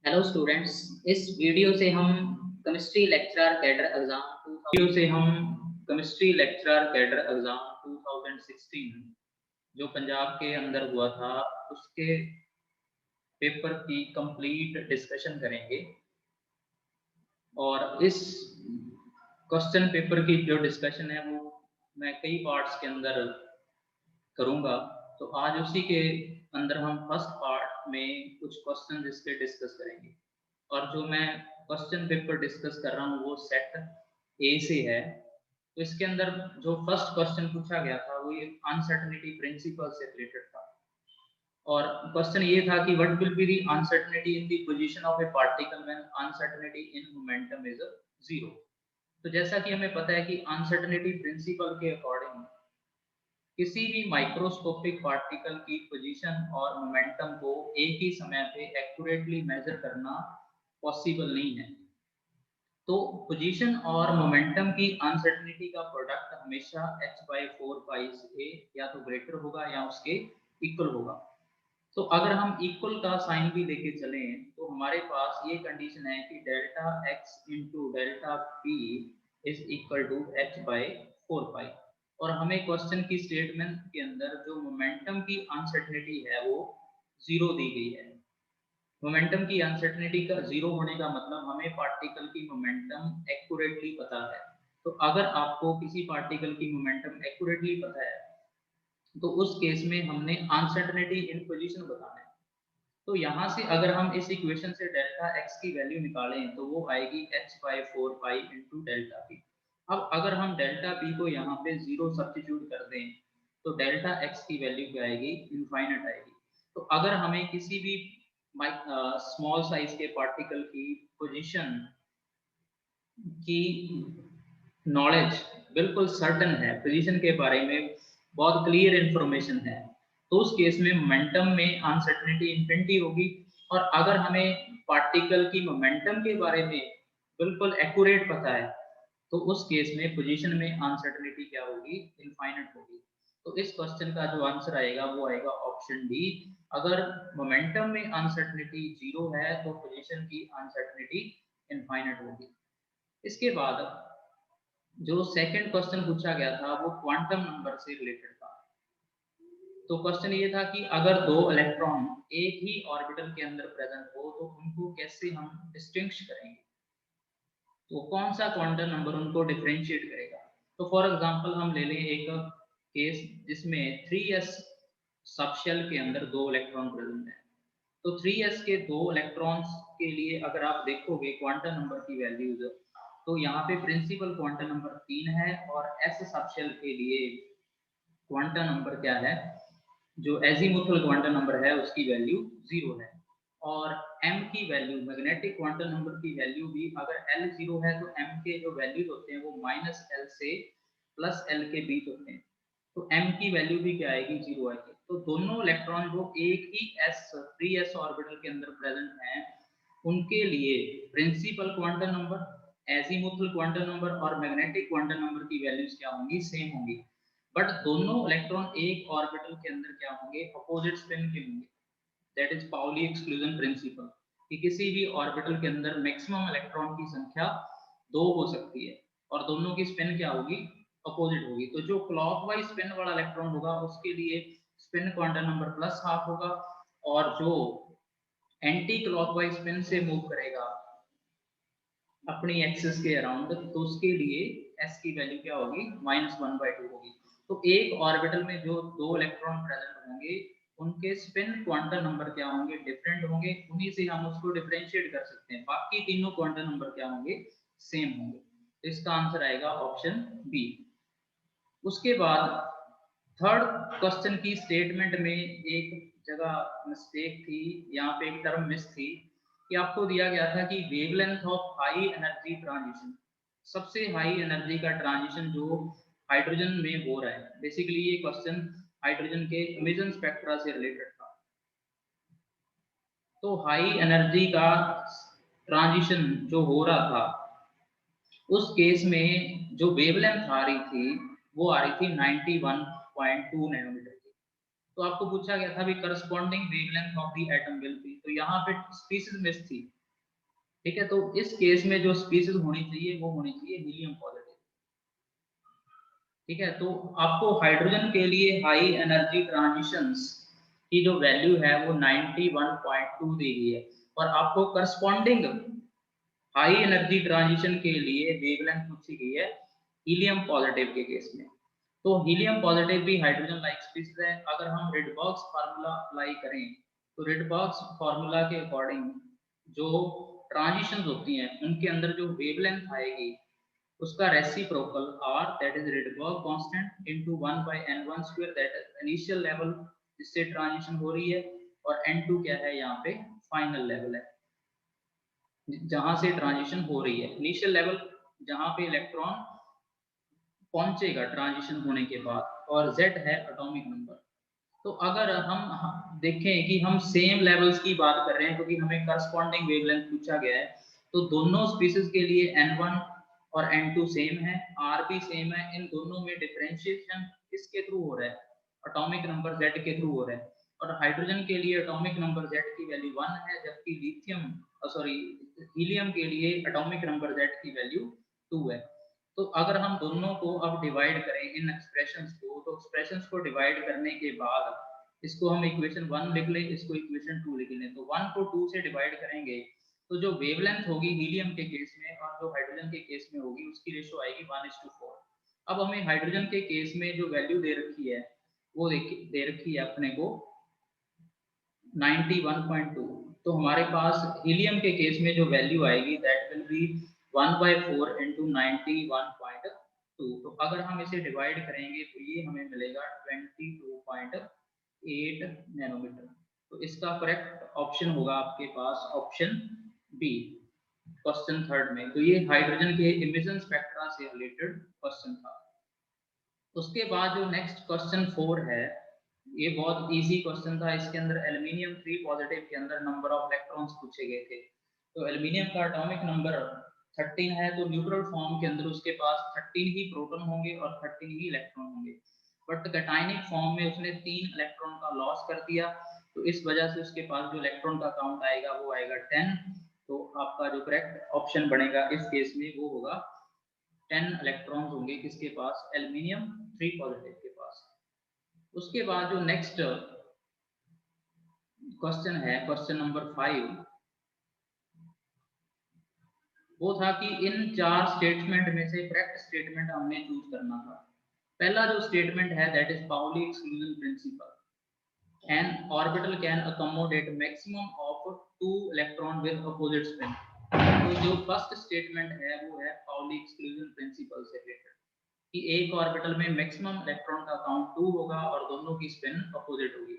Hello students, इस video से हम केमिस्ट्री लेक्चरर कैडर एग्जाम 2016 जो पंजाब के अंदर हुआ था उसके पेपर की कंप्लीट डिस्कशन करेंगे। और इस क्वेश्चन पेपर की जो डिस्कशन है वो मैं कई पार्ट्स के अंदर करूंगा। तो आज उसी के अंदर हम फर्स्ट पार्ट में कुछ क्वेश्चन इसके डिस्कस करेंगे। और जो मैं क्वेश्चन पेपर डिस्कस कर रहा हूँ वो सेट ए से है। तो इसके अंदर जो फर्स्ट क्वेश्चन पूछा गया था वो ये अनसर्टेनिटी प्रिंसिपल से रिलेटेड था। और क्वेश्चन ये था कि what will be the uncertainty in the position of A particle when uncertainty in momentum is 0। तो जैसा कि हमें पता है कि अनसर्टेनिटी प्रिंसिपल के अकॉर्डिंग किसी भी माइक्रोस्कोपिक पार्टिकल की पोजीशन और मोमेंटम को एक ही समय पे एक्यूरेटली मेजर करना पॉसिबल नहीं है। तो पोजीशन और मोमेंटम की अनसर्टेनिटी का प्रोडक्ट हमेशा h/4 से या तो ग्रेटर होगा या उसके इक्वल होगा। तो अगर हम इक्वल का साइन भी लेके चलें तो हमारे पास ये कंडीशन है कि delta x into delta p is equal to h/4। और हमें क्वेश्चन की स्टेटमेंट के अंदर जो मोमेंटम की अनसर्टेनिटी है वो 0 दी गई है। मोमेंटम की अनसर्टेनिटी का 0 होने का मतलब हमें पार्टिकल की मोमेंटम एक्यूरेटली पता है। तो अगर आपको किसी पार्टिकल की मोमेंटम एक्यूरेटली पता है तो उस केस में हमने अनसर्टेनिटी इन पोजीशन बताना है। तो यहाँ से अगर हम इस इक्वेशन से डेल्टा x की वैल्यू निकालें तो वो आएगी h/4 इंटू डेल्टा पी। अब अगर हम डेल्टा पी को यहाँ पे 0 सब्स्टिट्यूट कर दें तो डेल्टा x की वैल्यू क्या आएगी, इनफाइनाइट आएगी। तो अगर हमें किसी भी स्मॉल साइज के पार्टिकल की पोजीशन की नॉलेज बिल्कुल सर्टन है, पोजीशन के बारे में बहुत क्लियर इंफॉर्मेशन है, तो उस केस में मोमेंटम में अनसर्टेनिटी इंफिनिटी होगी। और अगर हमें पार्टिकल की मोमेंटम के बारे में बिल्कुल एक्यूरेट पता है तो उस केस में पोजीशन में अनसर्टेनिटी क्या होगी, इनफाइनाइट होगी। तो इस क्वेश्चन का जो आंसर आएगा वो आएगा ऑप्शन डी। अगर मोमेंटम में अनसर्टेनिटी 0 है तो पोजीशन की अनसर्टेनिटी इनफाइनाइट होगी। इसके बाद जो सेकंड क्वेश्चन पूछा गया था वो क्वांटम नंबर से रिलेटेड था। तो क्वेश्चन ये था कि अगर दो इलेक्ट्रॉन एक ही ऑर्बिटल के अंदर प्रेजेंट हो तो उनको कैसे हम डिस्टिंग्विश करेंगे, तो कौन सा क्वांटम नंबर उनको डिफरेंशिएट करेगा। तो फॉर एग्जांपल हम ले लें एक केस जिसमें 3s सबशेल के अंदर दो इलेक्ट्रॉन प्रेजेंट है। तो 3s के दो इलेक्ट्रॉन्स के लिए अगर आप देखोगे क्वांटम नंबर की वैल्यूज, तो यहाँ पे प्रिंसिपल क्वांटम नंबर 3 है और s सबशेल के लिए क्वांटम नंबर क्या है, जो एजीमुथल क्वांटम नंबर है उसकी वैल्यू 0 है। और m की वैल्यू मैग्नेटिक क्वांटम नंबर की वैल्यू भी अगर l 0 है तो m के जो वैल्यूज होते हैं वो -l से +l के बीच होते हैं। तो m की वैल्यू भी क्या आएगी, 0 आएगी। तो दोनों इलेक्ट्रॉन जो एक ही s ऑर्बिटल के अंदर प्रेजेंट हैं उनके लिए principal quantum number, azimuthal quantum number और मैग्नेटिक क्वांटम नंबर की वैल्यूज क्या होंगी, सेम होंगी। बट दोनों इलेक्ट्रॉन एक ऑर्बिटल के अंदर क्या होंगे, अपोजिट स्पिन के होंगे। That is Pauli exclusion principle, कि किसी भी ऑर्बिटल के अंदर मैक्सिमम इलेक्ट्रॉन की संख्या 2 हो सकती है और दोनों की स्पिन क्या होगी, अपोजिट होगी। तो जो क्लॉकवाइज स्पिन वाला इलेक्ट्रॉन होगा उसके लिए स्पिन क्वांटम नंबर +12 होगा, और जो एंटी क्लॉकवाइज स्पिन से मूव करेगा अपनी एक्सिस के अराउंड तो उसके लिए s की वैल्यू क्या होगी, -1/2 होगी। तो एक ऑर्बिटल में जो दो इलेक्ट्रॉन प्रेजेंट होंगे उनके स्पिन क्वांटम नंबर क्या होंगे, डिफरेंट होंगे। उन्हीं से हम उसको डिफरेंशिएट कर सकते हैं। बाकी तीनों क्वांटम नंबर क्या होंगे, सेम होंगे। तो इसका आंसर आएगा ऑप्शन बी। उसके बाद थर्ड क्वेश्चन की स्टेटमेंट में एक जगह मिस्टेक थी, यहाँ पे एक टर्म मिस थी कि आपको दिया गया था कि wavelength of high energy transition, सबसे हाई एनर्जी का ट्रांजिशन जो हाइड्रोजन में हो रहा है। बेसिकली ये क्वेश्चन हाइड्रोजन के इमिशन स्पेक्ट्रा से रिलेटेड था। तो हाई एनर्जी का ट्रांजिशन जो हो रहा था उस केस में जो वेवलेंथ आ रही थी वो आ रही थी 91.2 नैनोमीटर की। तो आपको पूछा गया था भी corresponding wavelength of the atom will be, तो यहाँ पे स्पीशीज मिस थी। ठीक है, तो इस केस में जो स्पीसीज होनी चाहिए वो होनी चाहिए हीलियम पॉजिटिव। ठीक है, तो आपको हाइड्रोजन के लिए हाई एनर्जी ट्रांजिशंस की जो वैल्यू है वो 91.2 दी गई है, और आपको करस्पॉन्डिंग हाई एनर्जी ट्रांजिशन के लिए वेवलेंथ पूछी गई है हीलियम पॉजिटिव के केस में। तो हीलियम पॉजिटिव भी हाइड्रोजन लाइक स्पीशीज है। अगर हम रिडबर्ग्स फार्मूला अप्लाई करें तो रिडबर्ग्स फार्मूला के अकॉर्डिंग जो ट्रांजिशंस होती हैं उनके अंदर जो वेवलेंथ आएगी उसका reciprocal r, that is Rydberg constant, into 1/n1² that is initial level जिससे ट्रांजिशन हो रही है, और n2 क्या है यहाँ पे फाइनल लेवल है जहां से ट्रांजिशन हो रही है। इनिशियल लेवल जहां पे इलेक्ट्रॉन पहुंचेगा ट्रांजिशन होने के बाद, और z है एटॉमिक नंबर। तो अगर हम देखें कि हम सेम लेवल्स की बात कर रहे हैं क्योंकि हमें करस्पॉन्डिंग वेवलेंथ पूछा गया है, तो दोनों स्पीशीज के लिए n1 और n2 सेम है, r भी सेम है। इन दोनों में डिफरेंशिएशन किसके थ्रू हो रहा है? एटॉमिक नंबर z के थ्रू हो रहा है। और हाइड्रोजन के लिए एटॉमिक नंबर z की वैल्यू 1 है, जबकि लिथियम सॉरी हीलियम के लिए एटॉमिक नंबर z की वैल्यू 2 है। तो अगर हम दोनों को अब डिवाइड करें इन एक्सप्रेशंस को, तो एक्सप्रेशंस को डिवाइड करने के बाद इसको हम इक्वेशन 1 लिख लें, इसको इक्वेशन 2 लिख लें। तो 1 को 2 से डिवाइड करेंगे तो जो वेवलेंथ होगी हीलियम के केस में और जो हाइड्रोजन के केस में होगी उसकी रेशो आएगी 1:4। अब हमें हाइड्रोजन के केस में जो वैल्यू दे रखी है वो दे रखी है अपने को 91.2। तो हमारे पास हीलियम के केस में जो वैल्यू आएगी दैट विल बी 1/4 into 91.2। तो अगर हम इसे डिवाइड करेंगे तो ये हमें मिलेगा 22.8 नैनोमीटर। तो इसका करेक्ट ऑप्शन होगा आपके पास ऑप्शन बी, क्वेश्चन थर्ड में। तो ये हाइड्रोजन के इमिशन स्पेक्ट्रा से रिलेटेड क्वेश्चन था। उसके बाद जो नेक्स्ट क्वेश्चन 4 है, ये बहुत इजी क्वेश्चन था। इसके अंदर एल्यूमिनियम 3 पॉजिटिव के अंदर नंबर ऑफ इलेक्ट्रॉन्स पूछे गए थे। तो एल्यूमिनियम का एटॉमिक नंबर 13 है, तो न्यूट्रल फॉर्म के अंदर उसके पास 13 ही प्रोटॉन होंगे और 13 ही इलेक्ट्रॉन होंगे। बट कैटायनिक फॉर्म में उसने 3 इलेक्ट्रॉन का लॉस कर दिया, तो इस वजह से उसके पास जो इलेक्ट्रॉन का काउंट आएगा वो आएगा 10। तो आपका जो करेक्ट ऑप्शन बनेगा इस केस में वो होगा 10 इलेक्ट्रॉन्स होंगे किसके पास? एल्यूमिनियम 3 पॉजिटिव के पास। उसके बाद जो नेक्स्ट क्वेश्चन है, क्वेश्चन नंबर 5, वो था कि इन 4 स्टेटमेंट में से करेक्ट स्टेटमेंट हमने चूज करना था। पहला जो स्टेटमेंट है that is Pauli exclusion principle, an orbital can accommodate maximum of 2 electron with opposite spin. तो जो फर्स्ट स्टेटमेंट है वो है पाउली एक्सक्लूजन प्रिंसिपल से रिलेटेड कि एक ऑर्बिटल में मैक्सिमम इलेक्ट्रॉन का काउंट 2 होगा और दोनों की स्पिन अपोजिट होगी।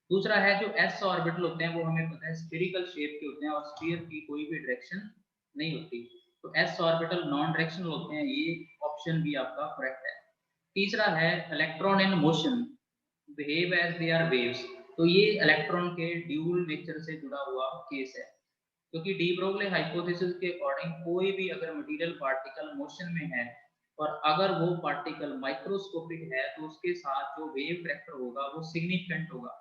दूसरा है जो एस ऑर्बिटल होते हैं वो हमें पता है स्फेरिकल शेप के होते हैं और स्फीयर की कोई भी डायरेक्शन नहीं होती, तो एस ऑर्बिटल नॉन डायरेक्शनल होते हैं। ये ऑप्शन भी आपका करेक्ट है। तीसरा है electron in motion behave as they are waves. तो ये इलेक्ट्रॉन के ड्यूल नेचर से जुड़ा हुआ केस है, क्योंकि डी ब्रोगली हाइपोथेसिस के अकॉर्डिंग कोई भी अगर मटेरियल पार्टिकल मोशन में है और अगर वो पार्टिकल माइक्रोस्कोपिक है तो उसके साथ जो वेव करैक्टर होगा वो सिग्निफिकेंट होगा।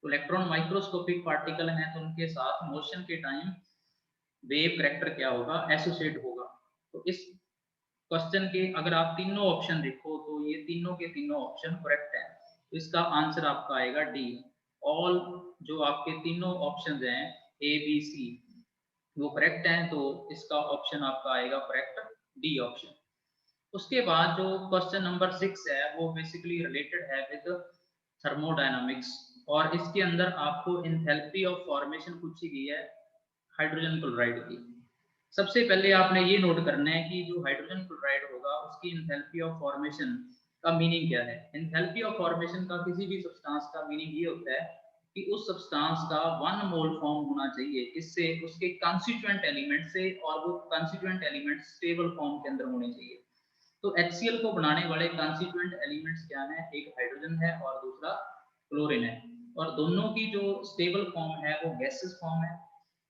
तो इलेक्ट्रॉन माइक्रोस्कोपिक पार्टिकल हैं तो उनके साथ मोशन के टाइम वेव करैक्टर क्या होगा? एसोसिएट होगा। तो इस क्वेश्चन के अगर आप तीनों ऑप्शन देखो तो ये तीनों के तीनों ऑप्शन करेक्ट है, तो इसका आंसर आपका आएगा डी। ऑल जो आपके तीनों ऑप्शन हैं ए बी सी वो करेक्ट हैं, तो इसका ऑप्शन आपका आएगा करेक्ट डी ऑप्शन। उसके बाद जो क्वेश्चन नंबर 6 है वो बेसिकली रिलेटेड है विद थर्मोडायनामिक्स, और इसके अंदर आपको एंथैल्पी ऑफ फॉर्मेशन पूछी गई है हाइड्रोजन क्लोराइड की। सबसे पहले आपने ये नोट करना है कि जो हाइड्रोजन क्लोराइड होगा उसकी एंथैल्पी ऑफ फॉर्मेशन का मीनिंग क्या है। एंथैल्पी ऑफ फॉर्मेशन का किसी भी सब्सटेंस का मीनिंग ये होता है कि उस सब्सटेंस का 1 मोल फॉर्म होना चाहिए, इससे उसके कंस्टिट्यूएंट एलिमेंट से, और वो कंस्टिट्यूएंट एलिमेंट स्टेबल फॉर्म के अंदर होने चाहिए। तो HCl को बनाने वाले कंस्टिट्यूएंट एलिमेंट्स क्या हैं? एक हाइड्रोजन है और दूसरा क्लोरीन है, और दोनों की जो स्टेबल फॉर्म है वो गैसेस फॉर्म है।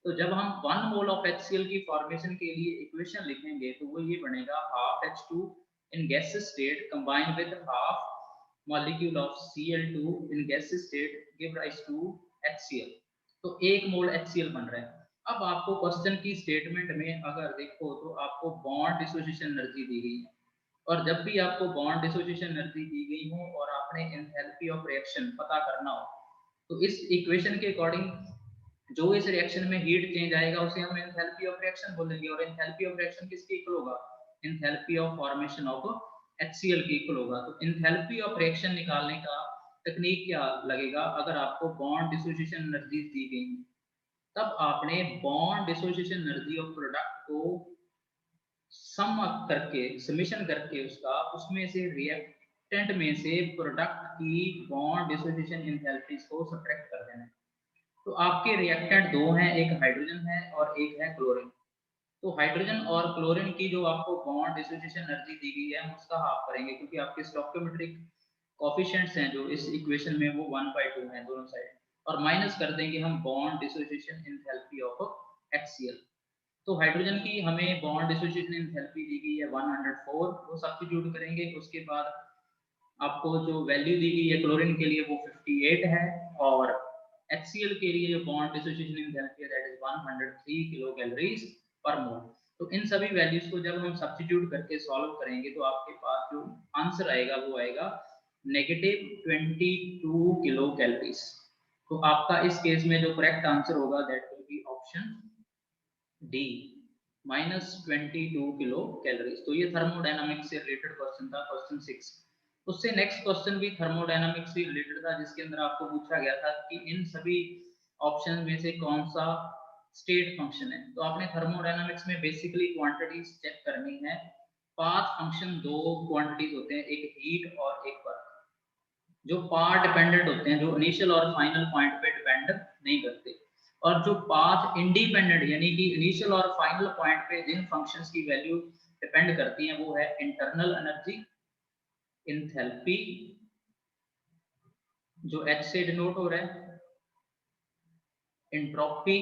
तो जब हम 1 मोल ऑफ HCl की फॉर्मेशन के लिए इक्वेशन लिखेंगे तो वो ये बनेगा half H2 in gases state combined with half molecule of Cl2 in gases state give rise to HCl। तो 1 मोल HCl बन रहा है। अब आपको क्वेश्चन की स्टेटमेंट में अगर देखो तो आपको बॉन्ड डिसोसिएशन एनर्जी दी गई है, और जब भी आपको बॉन्ड डिसोसिएशन एनर्जी दी गई हो और आपने एंथैल्पी ऑफ रिएक्शन पता करना हो, तो इस इक्वेशन के अकॉर्डिंग जो इस रिएक्शन में हीट चेंज आएगा उसे हम एंथैल्पी ऑफ रिएक्शन बोलेंगे। और एंथैल्पी ऑफ रिएक्शन किसके इक्वल होगा? Enthalpy of formation of HCl के इक्वल होगा। तो एंथैल्पी ऑफ रिएक्शन निकालने का टेक्निक क्या लगेगा? अगर आपको बॉन्ड डिसोसिएशन एनर्जी दी गई है, तब आपने bond dissociation energy of product को सम अप करके, समेशन करके उसमें से रिएक्टेंट में से प्रोडक्ट की बॉन्ड डिसोसिएशन एंथैल्पीज को सब्ट्रैक्ट कर देना है। तो आपके रिएक्टेंट दो हैं, एक हाइड्रोजन है और एक है क्लोरीन। तो हाइड्रोजन और क्लोरीन की जो आपको बॉन्ड डिसोसिएशन एनर्जी दी गई है हम उसका हाफ करेंगे, क्योंकि आपके स्टोइकोमेट्रिक कोफिशिएंट्स हैं जो इस इक्वेशन में वो 1/2 हैं दोनों साइड, और माइनस कर देंगे हम bond dissociation enthalpy of HCl। तो हाइड्रोजन की हमें बॉन्ड डिसोसिएशन एंथैल्पी दी गई है 104, वो सब्स्टिट्यूट करेंगे। उसके बाद आपको जो वैल्यू दी गई है क्लोरीन के लिए वो 58 है, और HCl के लिए जो बॉन्ड डिसोसिएशन एंथैल्पी है that is 103 kilo calories per mole. तो इन सभी वैल्यूज को जब हम सब्स्टिट्यूट करके सॉल्व करेंगे तो आपके पास जो आंसर आएगा वो आएगा -22 किलो कैलोरीज। तो आपका इस केस में जो करेक्ट आंसर होगा that will be option D, -22 kilo calories. तो ये थर्मोडायनामिक्स से रिलेटेड क्वेश्चन था, क्वेश्चन 6। उससे नेक्स्ट क्वेश्चन भी थर्मोडायनामिक्स से रिलेटेड था, जिसके अंदर आपको पूछा गया था कि इन सभी ऑप्शन में से कौन सा स्टेट फंक्शन है। तो आपने थर्मोडायनामिक्स में बेसिकली क्वांटिटीज चेक करनी है। पाथ फंक्शन दो क्वांटिटीज होते हैं, एक हीट और एक वर्क। जो पाथ डिपेंडेंट होते हैं, जो इनिशियल और फाइनल पॉइंट पे डिपेंड नहीं करते, और जो पाथ इंडिपेंडेंट यानी कि इनिशियल और फाइनल पॉइंट पे जिन फंक्शंस की वैल्यू डिपेंड करती हैं वो है इंटरनल एनर्जी, एंथैल्पी जो H से डिनोट हो रहा है, एंट्रोपी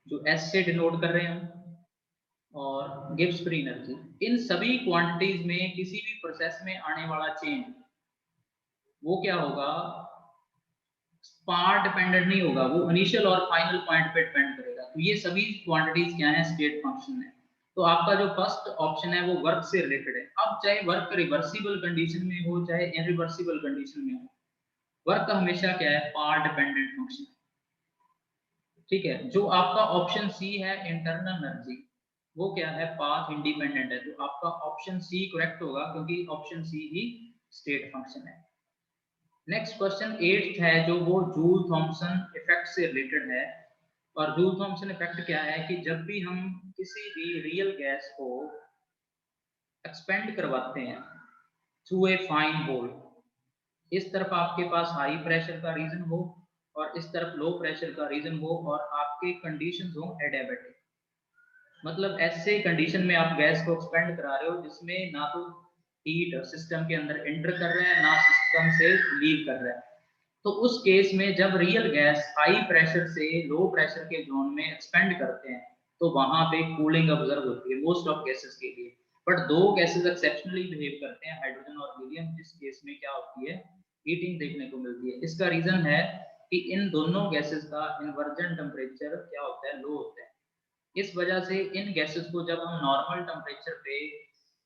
जो S से डिनोट कर रहे हैं हम, और गिब्स फ्री एनर्जी। इन सभी क्वांटिटीज में किसी भी प्रोसेस में आने वाला चेंज वो क्या होगा? पार्ट डिपेंडेंट नहीं होगा, वो इनिशियल और फाइनल पॉइंट पे डिपेंड करेगा। तो ये सभी क्वांटिटीज क्या है? स्टेट फंक्शन है। तो आपका जो फर्स्ट ऑप्शन है वो वर्क से रिलेटेड है। अब चाहे वर्क रिवर्सिबल कंडीशन में हो चाहे इरिवर्सिबल कंडीशन में हो, वर्क हमेशा क्या है? Part dependent function. ठीक है, जो आपका ऑप्शन सी है इंटरनल एनर्जी, वो क्या है? पाथ इंडिपेंडेंट है। तो आपका ऑप्शन सी करेक्ट होगा, क्योंकि ऑप्शन सी ही स्टेट फंक्शन है। नेक्स्ट क्वेश्चन 8th है, जो वो जूल थॉमसन इफेक्ट से रिलेटेड है। और जूल थॉमसन इफेक्ट क्या है कि जब भी हम किसी भी रियल गैस को एक्सपेंड करवाते हैं थ्रू ए फाइन होल, इस तरफ आपके पास हाई प्रेशर का रीजन हो और इस तरफ लो प्रेशर का रीजन हो, और आपके कंडीशंस हो एडियाबेटिक, मतलब ऐसे कंडीशन में आप गैस को एक्सपेंड करा रहे हो जिसमें ना तो हीट सिस्टम के अंदर एंटर कर रहा है ना सिस्टम से लीव कर रहा है। तो उस केस में जब रियल गैस हाई प्रेशर से लो प्रेशर के जोन में एक्सपेंड करते हैं तो वहां पे कूलिंग ऑब्जर्व होती है मोस्ट ऑफ गैसेस के लिए। बट दो गैसेस एक्सेप्शनली बिहेव करते हैं, हाइड्रोजन और हीलियम, जिस केस में क्या होती है? हीटिंग देखने को मिलती है। इसका रीजन है कि इन दोनों गैसेस का इन्वर्जन टेम्परेचर क्या होता है? लो होता है। इस वजह से इन गैसेस को जब हम नॉर्मल टेम्परेचर पे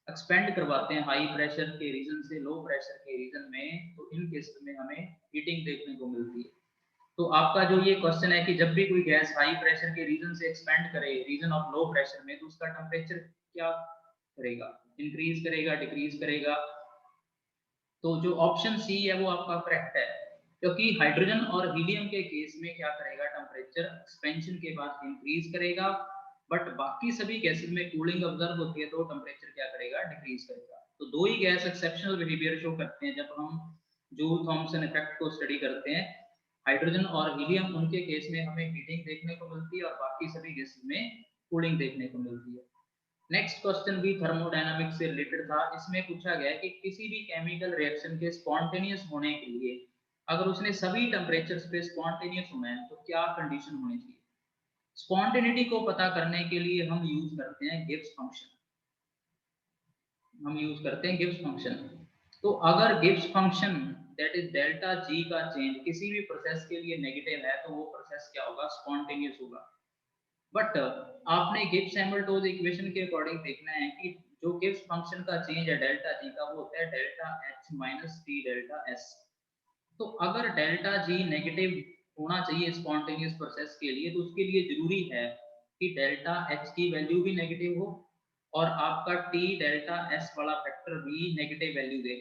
एक्सपेंड करवाते हैं हाई प्रेशर के रीजन से लो प्रेशर के रीजन में, तो इन केसेस में हमें हीटिंग देखने को मिलती है। तो आपका जो ये क्वेश्चन है कि जब भी कोई गैस हाई प्रेशर के रीजन से एक्सपेंड करे रीजन ऑफ लो प्रेशर में, तो उसका टेम्परेचर क्या करेगा? इंक्रीज करेगा, डिक्रीज करेगा? तो जो ऑप्शन सी है वो आपका करेक्ट है, क्योंकि हाइड्रोजन और हीलियम के केस में क्या करेगा? टेम्परेचर एक्सपेंशन के बाद इंक्रीज करेगा, बट बाकी सभी गैसेस में कूलिंग ऑब्जर्व होती है तो टेम्परेचर क्या करेगा? डिक्रीज करेगा। तो दो ही गैस एक्सेप्शनल बिहेवियर शो करते हैं जब हम जूल थॉमसन इफेक्ट को स्टडी करते हैं। हाइड्रोजन और हीलियम, उनके केस में हमें हीटिंग देखने को मिलती है और बाकी सभी गैसेस में कूलिंग देखने को मिलती है। नेक्स्ट क्वेश्चन भी थर्मोडायनामिक्स से रिलेटेड था। इसमें पूछा गया है कि किसी भी केमिकल रिएक्शन के स्पॉन्टेनियस होने के लिए अगर उसने सभी टेम्परेचर्स पे स्पॉन्टेनियस होना है तो क्या कंडीशन होनी चाहिए? स्पॉन्टेनिटी को पता करने के लिए हम यूज करते हैं गिब्स फंक्शन। हम यूज करते हैं गिब्स फंक्शन। तो अगर Gibbs function that is delta G का चेंज किसी भी प्रोसेस के लिए नेगेटिव है तो वो प्रोसेस क्या होगा, स्पॉन्टेनियस होगा। बट आपने गिब्स हैमिल्टन इक्वेशन के अकॉर्डिंग देखना है कि जो गिब्स फंक्शन का चेंज है डेल्टा जी का, वो होता है delta H minus T delta S. तो अगर डेल्टा जी नेगेटिव होना चाहिए स्पॉन्टेनियस प्रोसेस के लिए, तो उसके लिए जरूरी है कि डेल्टा एच की वैल्यू भी नेगेटिव हो और आपका टी डेल्टा एस वाला फैक्टर भी नेगेटिव वैल्यू दे।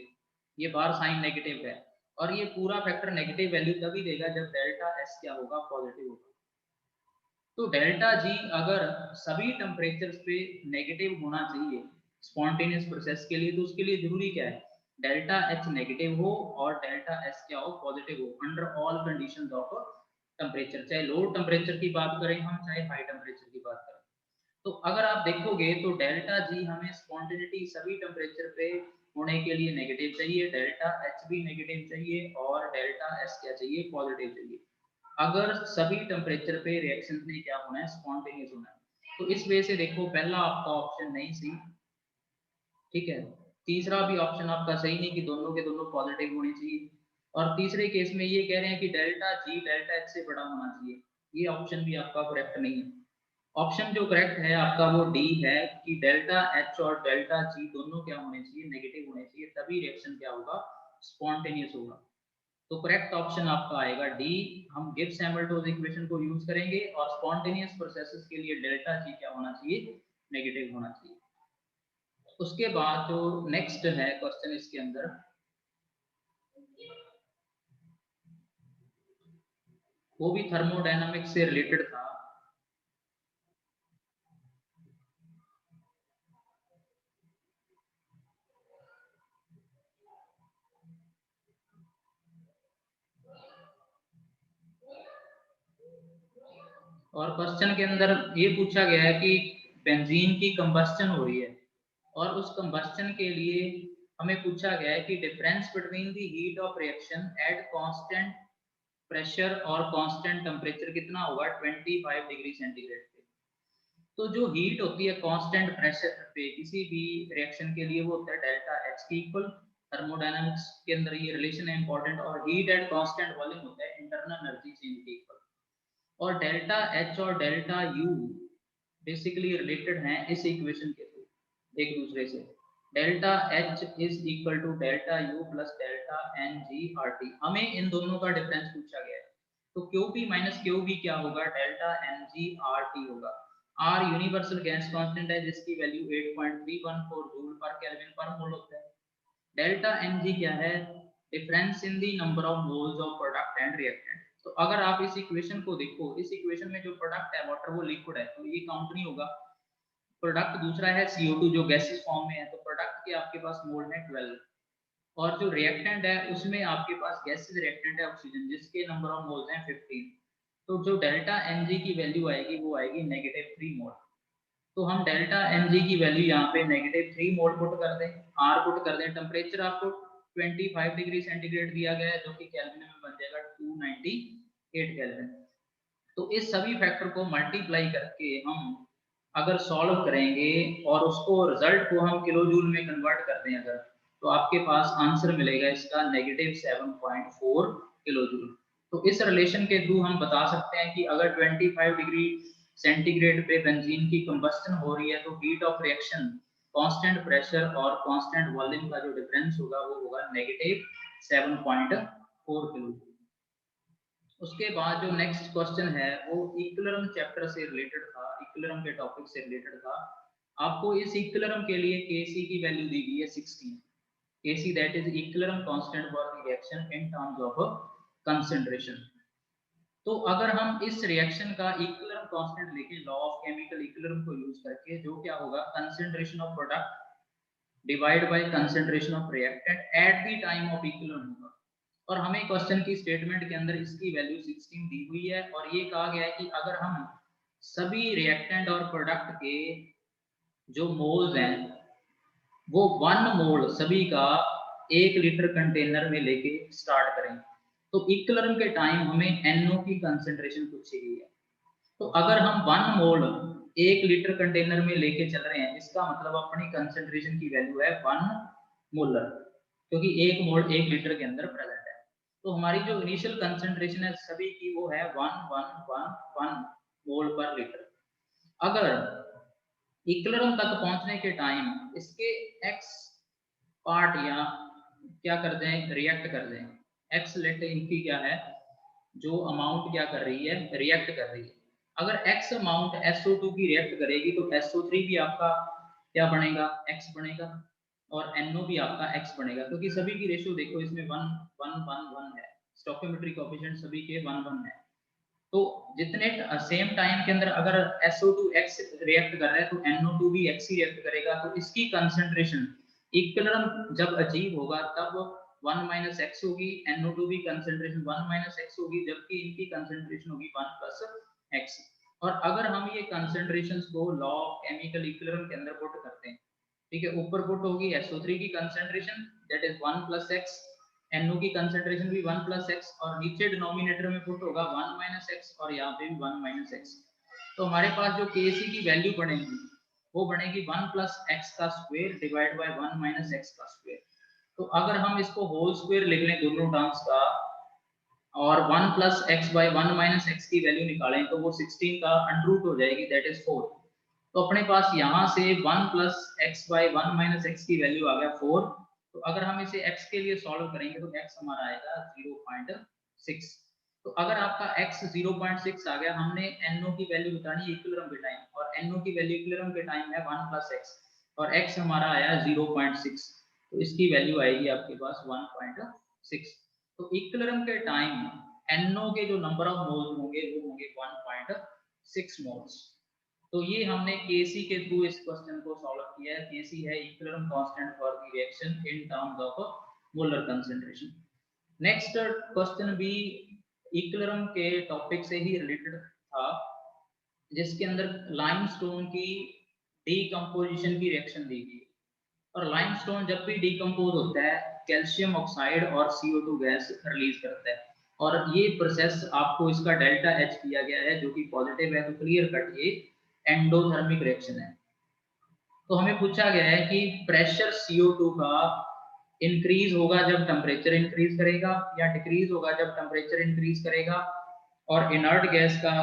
ये बार साइन नेगेटिव है और ये पूरा फैक्टर नेगेटिव वैल्यू तभी देगा जब डेल्टा एस क्या होगा, पॉजिटिव होगा। तो डेल्टा जी अगर सभी टेम्परेचर्स पे नेगेटिव होना चाहिए स्पॉन्टेनियस प्रोसेस के लिए, तो उसके लिए जरूरी क्या है, डेल्टा एच नेगेटिव हो और डेल्टा एस क्या हो, पॉजिटिव हो under all conditions of temperature. चाहे लो टेम्परेचर की बात करें हम, चाहे हाई टेम्परेचर की बात करें। तो अगर आप देखोगे तो डेल्टा जी हमें स्पॉन्टेनिटी सभी टेम्परेचर पे होने के लिए नेगेटिव चाहिए, डेल्टा एच भी नेगेटिव चाहिए और डेल्टा एस क्या चाहिए, पॉजिटिव चाहिए। अगर सभी टेम्परेचर पे रिएक्शन ने क्या होना है, स्पॉन्टेनियस होना है। तो इस वजह से देखो पहला आपका ऑप्शन नहीं सही, ठीक है। तीसरा भी ऑप्शन आपका सही नहीं कि दोनों के दोनों पॉजिटिव होने चाहिए। और तीसरे केस में ये कह रहे हैं कि डेल्टा जी डेल्टा एच से बड़ा होना चाहिए, ये ऑप्शन भी आपका करेक्ट नहीं है। ऑप्शन जो करेक्ट है आपका वो डी है कि डेल्टा एच और डेल्टा जी दोनों क्या होने चाहिए, नेगेटिव होने चाहिए, तभी रिएक्शन क्या होगा, स्पॉन्टेनियस होगा। तो करेक्ट ऑप्शन आपका आएगा डी। हम गिब्स हैमिल्टन इक्वेशन को यूज करेंगे और स्पॉन्टेनियस प्रोसेसेस के लिए डेल्टा जी क्या होना चाहिए, नेगेटिव होना चाहिए। उसके बाद जो नेक्स्ट है क्वेश्चन इसके अंदर, वो भी थर्मोडायनामिक्स से रिलेटेड था। और क्वेश्चन के अंदर ये पूछा गया है कि बेंजीन की कंबस्टन हो रही है और उस कंबस्टन के लिए हमें पूछा गया है कि difference between the heat of reaction at constant pressure और कांस्टेंट टेम्परेचर कितना होगा, 25 डिग्री सेंटीग्रेड पे। तो जो हीट होती है कांस्टेंट प्रेशर पे किसी भी रिएक्शन के लिए, वो होता है डेल्टा एच की इक्वल। थर्मोडायनामिक्स के अंदर ये रिलेशन है इंपॉर्टेंट। और हीट एट कांस्टेंट वॉल्यूम होता है इंटरनल एनर्जी चेंज के इक्वल। और डेल्टा एच और डेल्टा यू बेसिकली रिलेटेड हैं इस इक्वेशन के थ्रू एक दूसरे से। Delta H is equal to delta U plus delta N G R T. हमें इन दोनों का डिफरेंस पूछा गया है। तो Q P minus Q B क्या होगा, delta N G R T होगा। आर यूनिवर्सल गैस कांस्टेंट है जिसकी वैल्यू 8.314 जूल पर केल्विन पर मोल होता है। डेल्टा एन जी क्या है, difference in the number of moles of product and reactant. तो अगर आप इस इक्वेशन को देखो, इस इक्वेशन में जो प्रोडक्ट है वाटर वो लिक्विड है, तो ये काउंट नहीं होगा। प्रोडक्ट दूसरा है CO2 जो गैसेस फॉर्म में है, तो प्रोडक्ट के आपके पास मोल है 12। और जो रिएक्टेंट है उसमें आपके पास गैसेस रिएक्टेंट है ऑक्सीजन जिसके नंबर ऑफ मोल्स हैं 15। तो जो डेल्टा एन जी की वैल्यू आएगी वो आएगी -3 मोल। तो हम डेल्टा एन जी की वैल्यू यहाँ पे -3 मोल पुट कर दें, आर पुट कर दें। टेम्परेचर आपको 25 डिग्री सेंटीग्रेड दिया गया है जो कि केल्विन में बन जाएगा 298 केल्विन। तो इस सभी फैक्टर को मल्टीप्लाई करके हम अगर सॉल्व करेंगे और उसको रिजल्ट को हम किलो जूल में कन्वर्ट कर दें अगर, तो आपके पास आंसर मिलेगा इसका -7.4 किलो जूल। तो इस रिलेशन के थ्रू हम बता सकते हैं कि अगर 25 डिग्री सेंटीग्रेड पे बेंजीन की कंबस्टन हो रही है तो heat of reaction constant pressure और कांस्टेंट वॉल्यूम का जो डिफरेंस होगा वो होगा -7.4 किलो। उसके बाद जो नेक्स्ट क्वेश्चन है वो इक्विलिब्रियम चैप्टर से रिलेटेड था, इक्विलिब्रियम के टॉपिक से रिलेटेड था। आपको इस इक्विलिब्रियम के लिए Kc की वैल्यू दी गई है 16। Kc that is equilibrium constant for the reaction in terms of concentration. तो अगर हम इस रिएक्शन का इक्विलिब्रियम कांस्टेंट लेके लॉ ऑफ केमिकल इक्विलिब्रियम को यूज करके, जो क्या होगा, concentration of product divide by concentration of reactant at the time of equilibrium होगा। और हमें क्वेश्चन की स्टेटमेंट के अंदर इसकी वैल्यू 16 दी हुई है और ये कहा गया है कि अगर हम सभी रिएक्टेंट और प्रोडक्ट के जो मोल्स हैं वो 1 मोल सभी का 1 लीटर कंटेनर में लेके स्टार्ट करें, तो इक्विलिब्रियम के टाइम हमें NO की कंसंट्रेशन पूछी गई है। तो अगर हम 1 मोल 1 लीटर कंटेनर में लेके चल रहे हैं, इसका मतलब अपनी कंसंट्रेशन की वैल्यू है 1 मोलर, क्योंकि 1 मोल 1 लीटर के अंदर प्रेजेंट है। तो हमारी जो इनिशियल कंसंट्रेशन है सभी की वो है 1 मोल पर लीटर। अगर इक्विलिब्रियम तक पहुंचने के टाइम इसके x पार्ट या क्या कर दें, रिएक्ट कर दें। x लेट इनकी क्या है, जो अमाउंट क्या कर रही है, रिएक्ट कर रही है। अगर x अमाउंट SO2 की रिएक्ट करेगी तो SO3 भी आपका क्या बनेगा, x बनेगा, और NO भी आपका x बनेगा, क्योंकि सभी की रेशियो देखो इसमें 1 1 1 1 है, स्टोइकियोमेट्रिक कोएफिशिएंट सभी के 1 1 है। तो जितने सेम टाइम के अंदर अगर SO2 x रिएक्ट कर रहा है तो NO2 भी x ही रिएक्ट करेगा, तो इसकी कंसंट्रेशन इक्विलिब्रियम जब अचीव होगा तब 1 - x होगी, NO2 भी कंसंट्रेशन 1 - x होगी, जबकि इनकी कंसंट्रेशन होगी 1 + x। और अगर हम ये कंसंट्रेशंस को लॉ ऑफ केमिकल इक्विलिब्रियम के अंदर पुट करते हैं, ठीक है, ऊपर पुट होगी SO3 की concentration that is 1 + x, NO की कंसंट्रेशन भी 1 + x, और नीचे डिनोमिनेटर में पुट होगा 1 - x और यहाँ पे भी 1 - x। तो हमारे पास जो Kc की वैल्यू बनेगी वो बनेगी 1 + x का स्क्वायर डिवाइड बाय 1 - x का स्क्वायर। तो अगर हम इसको होल स्क्वायर लिख लें दोनों टर्म्स का और 1 + x बाय 1 - x की वैल्यू निकालें तो वो 16 का अंडर हो जाएगी, दैट इज 4। तो अपने पास यहाँ से 1 + x बाय 1 - x की वैल्यू आ गया 4। तो अगर हम इसे x के लिए सॉल्व करेंगे तो x हमारा आएगा 0.6। तो अगर आपका x 0.6 आ गया, हमने NO की वैल्यू बतानी है इक्विलिब्रियम के टाइम, और NO की वैल्यू इक्विलिब्रियम के टाइम है 1 + x, और x हमारा आया 0.6, तो इसकी वैल्यू आएगी आपके पास 1.6। तो इक्विलिब्रियम के टाइम NO के जो नंबर ऑफ मोल्स होंगे वो होंगे 1.6 मोल्स। तो ये हमने Kc के थ्रू इस क्वेश्चन को सॉल्व किया है। Kc है equilibrium constant for the reaction in terms of molar concentration. Next question भी इक्विलिब्रियम के टॉपिक से ही रिलेटेड था, जिसके अंदर लाइमस्टोन की डीकंपोजिशन की रिएक्शन दी गई। और लाइमस्टोन जब भी डीकंपोज होता है कैल्शियम ऑक्साइड और CO2 गैस रिलीज करता है, और ये प्रोसेस आपको इसका डेल्टा H दिया गया है जो कि पॉजिटिव है, तो क्लियर कट ये एंडोथर्मिक रिएक्शन है। तो हमें पूछा गया है कि प्रेशर CO2 का इंक्रीज होगा जब टेम्परेचर इंक्रीज करेगा, या डिक्रीज होगा जब टेम्परेचर इंक्रीज करेगा, और इनर्ट गैस का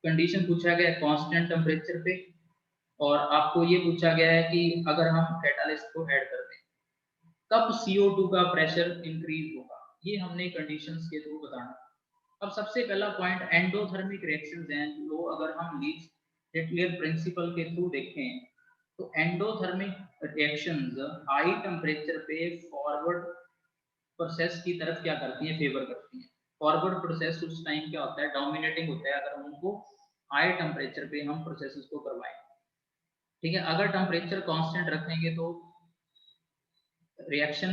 कंडीशन पूछा गया है कांस्टेंट टेम्परेचर पे, और आपको ये पूछा गया है कि अगर हम कैटालिस्ट को ऐड कर दें तब CO2 का प्रेशर इंक्रीज होगा। ये हमने कंडीशंस के थ्रू बताना। अब सबसे पहला पॉइंट एंडोथर्मिक रिएक्शंस हैं, जो अगर हम लीच टेटलियर प्रिंसिपल के थ्रू देखें तो एंडोथर्मिक रिएक्शंस हाई टेम्परेचर पे फॉरवर्ड प्रोसेस की तरफ क्या करती हैं, फेवर करती हैं। फॉरवर्ड प्रोसेस उस टाइम क्या होता है, डोमिनेटिंग होता है अगर उनको हाई टेम्परेचर पे हम प्रोसेसेस को करवाएं। ठीक है, अगर टेम्परेचर कांस्टेंट रखेंगे तो रिएक्शन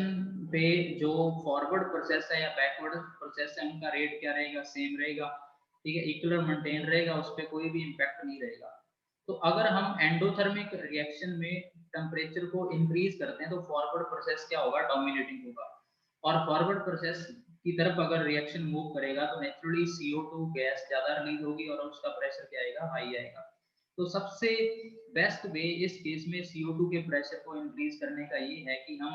पे जो फॉरवर्ड प्रोसेस है या बैकवर्ड प्रोसेस है उनका रेट क्या रहेगा, सेम रहेगा। ठीक है, इक्विलिब्रियम मेंटेन रहेगा, उस पर कोई भी इंपैक्ट नहीं रहेगा। तो अगर हम एंडोथर्मिक रिएक्शन में टेम्परेचर को इंक्रीज करते हैं तो फॉरवर्ड प्रोसेस क्या होगा, डोमिनेटिंग होगा, और फॉरवर्ड प्रोसेस की तरफ अगर रिएक्शन मूव करेगा तो नेचुरली CO2 गैस ज्यादा रिलीज होगी और उसका प्रेशर क्या आएगा, हाई आएगा। तो सबसे बेस्ट वे इस केस में CO2 के प्रेशर को इंक्रीज करने का ये है कि हम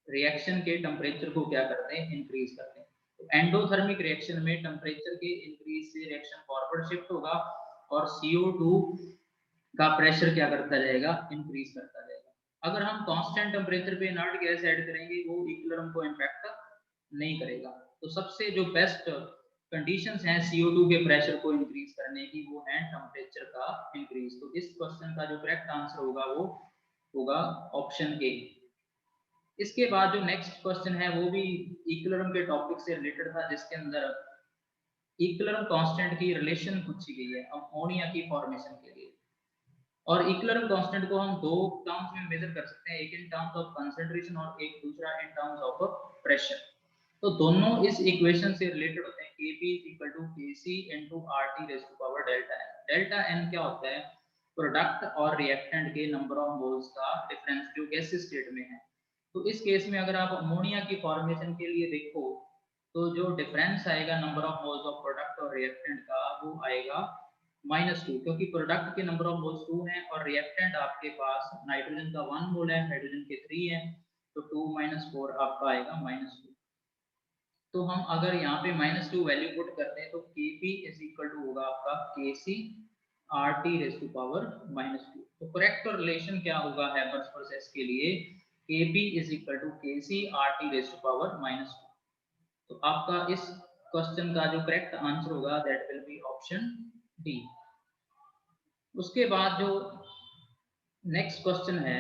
रिएक्शन के टेम्परेचर को क्या करते हैं, इंक्रीज करते हैं। तो एंडोथर्मिक रिएक्शन में टेम्परेचर के इंक्रीज से रिएक्शन फॉरवर्ड शिफ्ट होगा और CO2 का प्रेशर क्या करता जाएगा, इंक्रीज करता जाएगा। अगर हम कांस्टेंट टेम्परेचर पे इनर्ट गैस ऐड करेंगे वो इक्विलिब्रियम को इंपैक्ट नहीं करेगा। तो सबसे जो बेस्ट कंडीशंस हैं CO2 के प्रेशर को इंक्रीज करने की वो है टेम्परेचर का इंक्रीज। तो इस क्वेश्चन का जो करेक्ट आंसर होगा वो होगा ऑप्शन ए। इसके बाद जो नेक्स्ट क्वेश्चन है वो भी इक्विलिब्रियम के टॉपिक से रिलेटेड था, जिसके अंदर इक्विलिब्रियम कांस्टेंट की रिलेशन पूछी गई है अमोनिया की फॉर्मेशन के लिए। और इक्विलिब्रियम कांस्टेंट को हम दो टर्म्स में मेजर कर सकते हैं, एक इन टर्म्स ऑफ कंसंट्रेशन और एक दूसरा इन टर्म्स ऑफ प्रेशर। तो दोनों इस इक्वेशन से रिलेटेड होते हैं, Kp = Kc × RT⁻⁴ delta n क्या होता है, प्रोडक्ट और रिएक्टेंट के नंबर ऑफ मोल्स का डिफरेंस जो गैसीय स्टेट में है। तो इस केस में अगर आप अमोनिया की फॉर्मेशन के लिए देखो तो जो डिफरेंस आएगा number of moles of product और रिएक्टेंट का वो आएगा -2, क्योंकि प्रोडक्ट के नंबर ऑफ मोल्स 2 हैं और रिएक्टेंट आपके पास नाइट्रोजन का 1 मोल है, हाइड्रोजन के 3 है, तो 2 - 4 आपका आएगा -2। तो हम अगर यहाँ पे -2 वैल्यू पुट करते हैं तो Kp इज इक्वल टू होगा आपका Kc RT raise to power -2। तो करेक्ट रिलेशन क्या होगा हैबर्स प्रोसेस के लिए, Kp is equal to Kc RT raise to power -2। तो आपका इस क्वेश्चन का जो करेक्ट आंसर होगा that will be option D. उसके बाद जो नेक्स्ट क्वेश्चन है,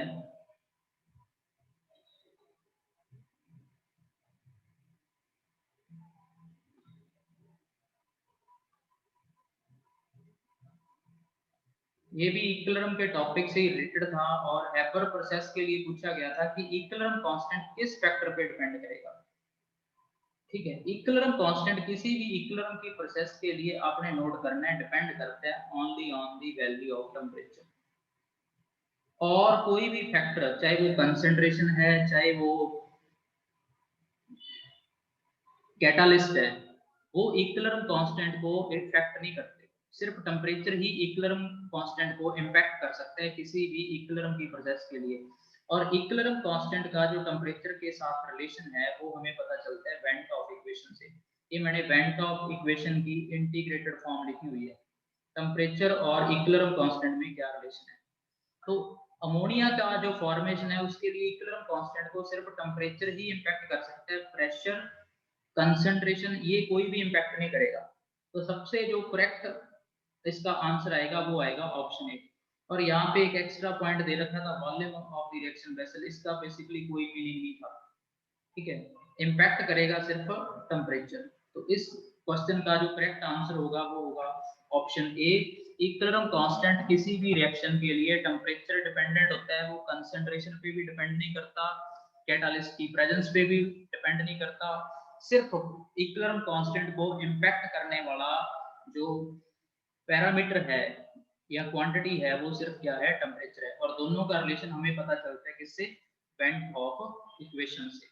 ये भी इक्विलिब्रियम के टॉपिक से ही रिलेटेड था और हैबर प्रोसेस के लिए पूछा गया था कि इक्विलिब्रियम कांस्टेंट किस फैक्टर पे डिपेंड करेगा। ठीक है, इक्विलिब्रियम कांस्टेंट किसी भी इक्विलिब्रियम की प्रोसेस के लिए आपने नोट करना है, डिपेंड करता है only on the value of temperature. और कोई भी फैक्टर, चाहे वो कंसंट्रेशन है, चाहे वो कैटालिस्ट है, वो इक्विलिब्रियम कांस्टेंट को इफेक्ट नहीं करते। सिर्फ टेम्परेचर ही इक्विलिब्रियम कांस्टेंट को इम्पैक्ट कर सकता है किसी भी इक्विलिब्रियम की प्रोसेस के लिए। और इक्विलिब्रियम कांस्टेंट का जो टेम्परेचर के साथ रिलेशन है वो हमें पता चलता है वेन टॉप इक्वेशन से। ये मैंने वेन टॉप इक्वेशन की इंटीग्रेटेड फॉर्म लिखी हुई है, टेम्परेचर और इक्विलिब्रियम कांस्टेंट में क्या रिलेशन है। तो अमोनिया का जो फॉर्मेशन है उसके लिए इक्विलिब्रियम कांस्टेंट को सिर्फ टेम्परेचर ही इम्पैक्ट कर सकता है, प्रेशर कंसंट्रेशन ये कोई भी इंपैक्ट नहीं करेगा। तो सबसे जो करेक्ट इसका आंसर आएगा वो आएगा ऑप्शन ए। और यहाँ पे एक एक्स्ट्रा पॉइंट दे रखा था volume of the reaction vessel, इसका बेसिकली कोई मीनिंग नहीं था। ठीक है, इंपैक्ट करेगा सिर्फ टेम्परेचर। तो इस क्वेश्चन का जो करेक्ट आंसर होगा वो होगा ऑप्शन ए। इक्विलिब्रियम कांस्टेंट किसी भी रिएक्शन के लिए टेम्परेचर डिपेंडेंट होता है, वो कंसंट्रेशन पे भी डिपेंड नहीं करता, कैटालिस्ट की प्रेजेंस पे भी डिपेंड नहीं करता। सिर्फ इक्विलिब्रियम कांस्टेंट को इंपैक्ट करने वाला जो पैरामीटर है या क्वांटिटी है वो सिर्फ क्या है, टेम्परेचर है। और दोनों का रिलेशन हमें पता चलता है किससे, वेन टॉप इक्वेशन से।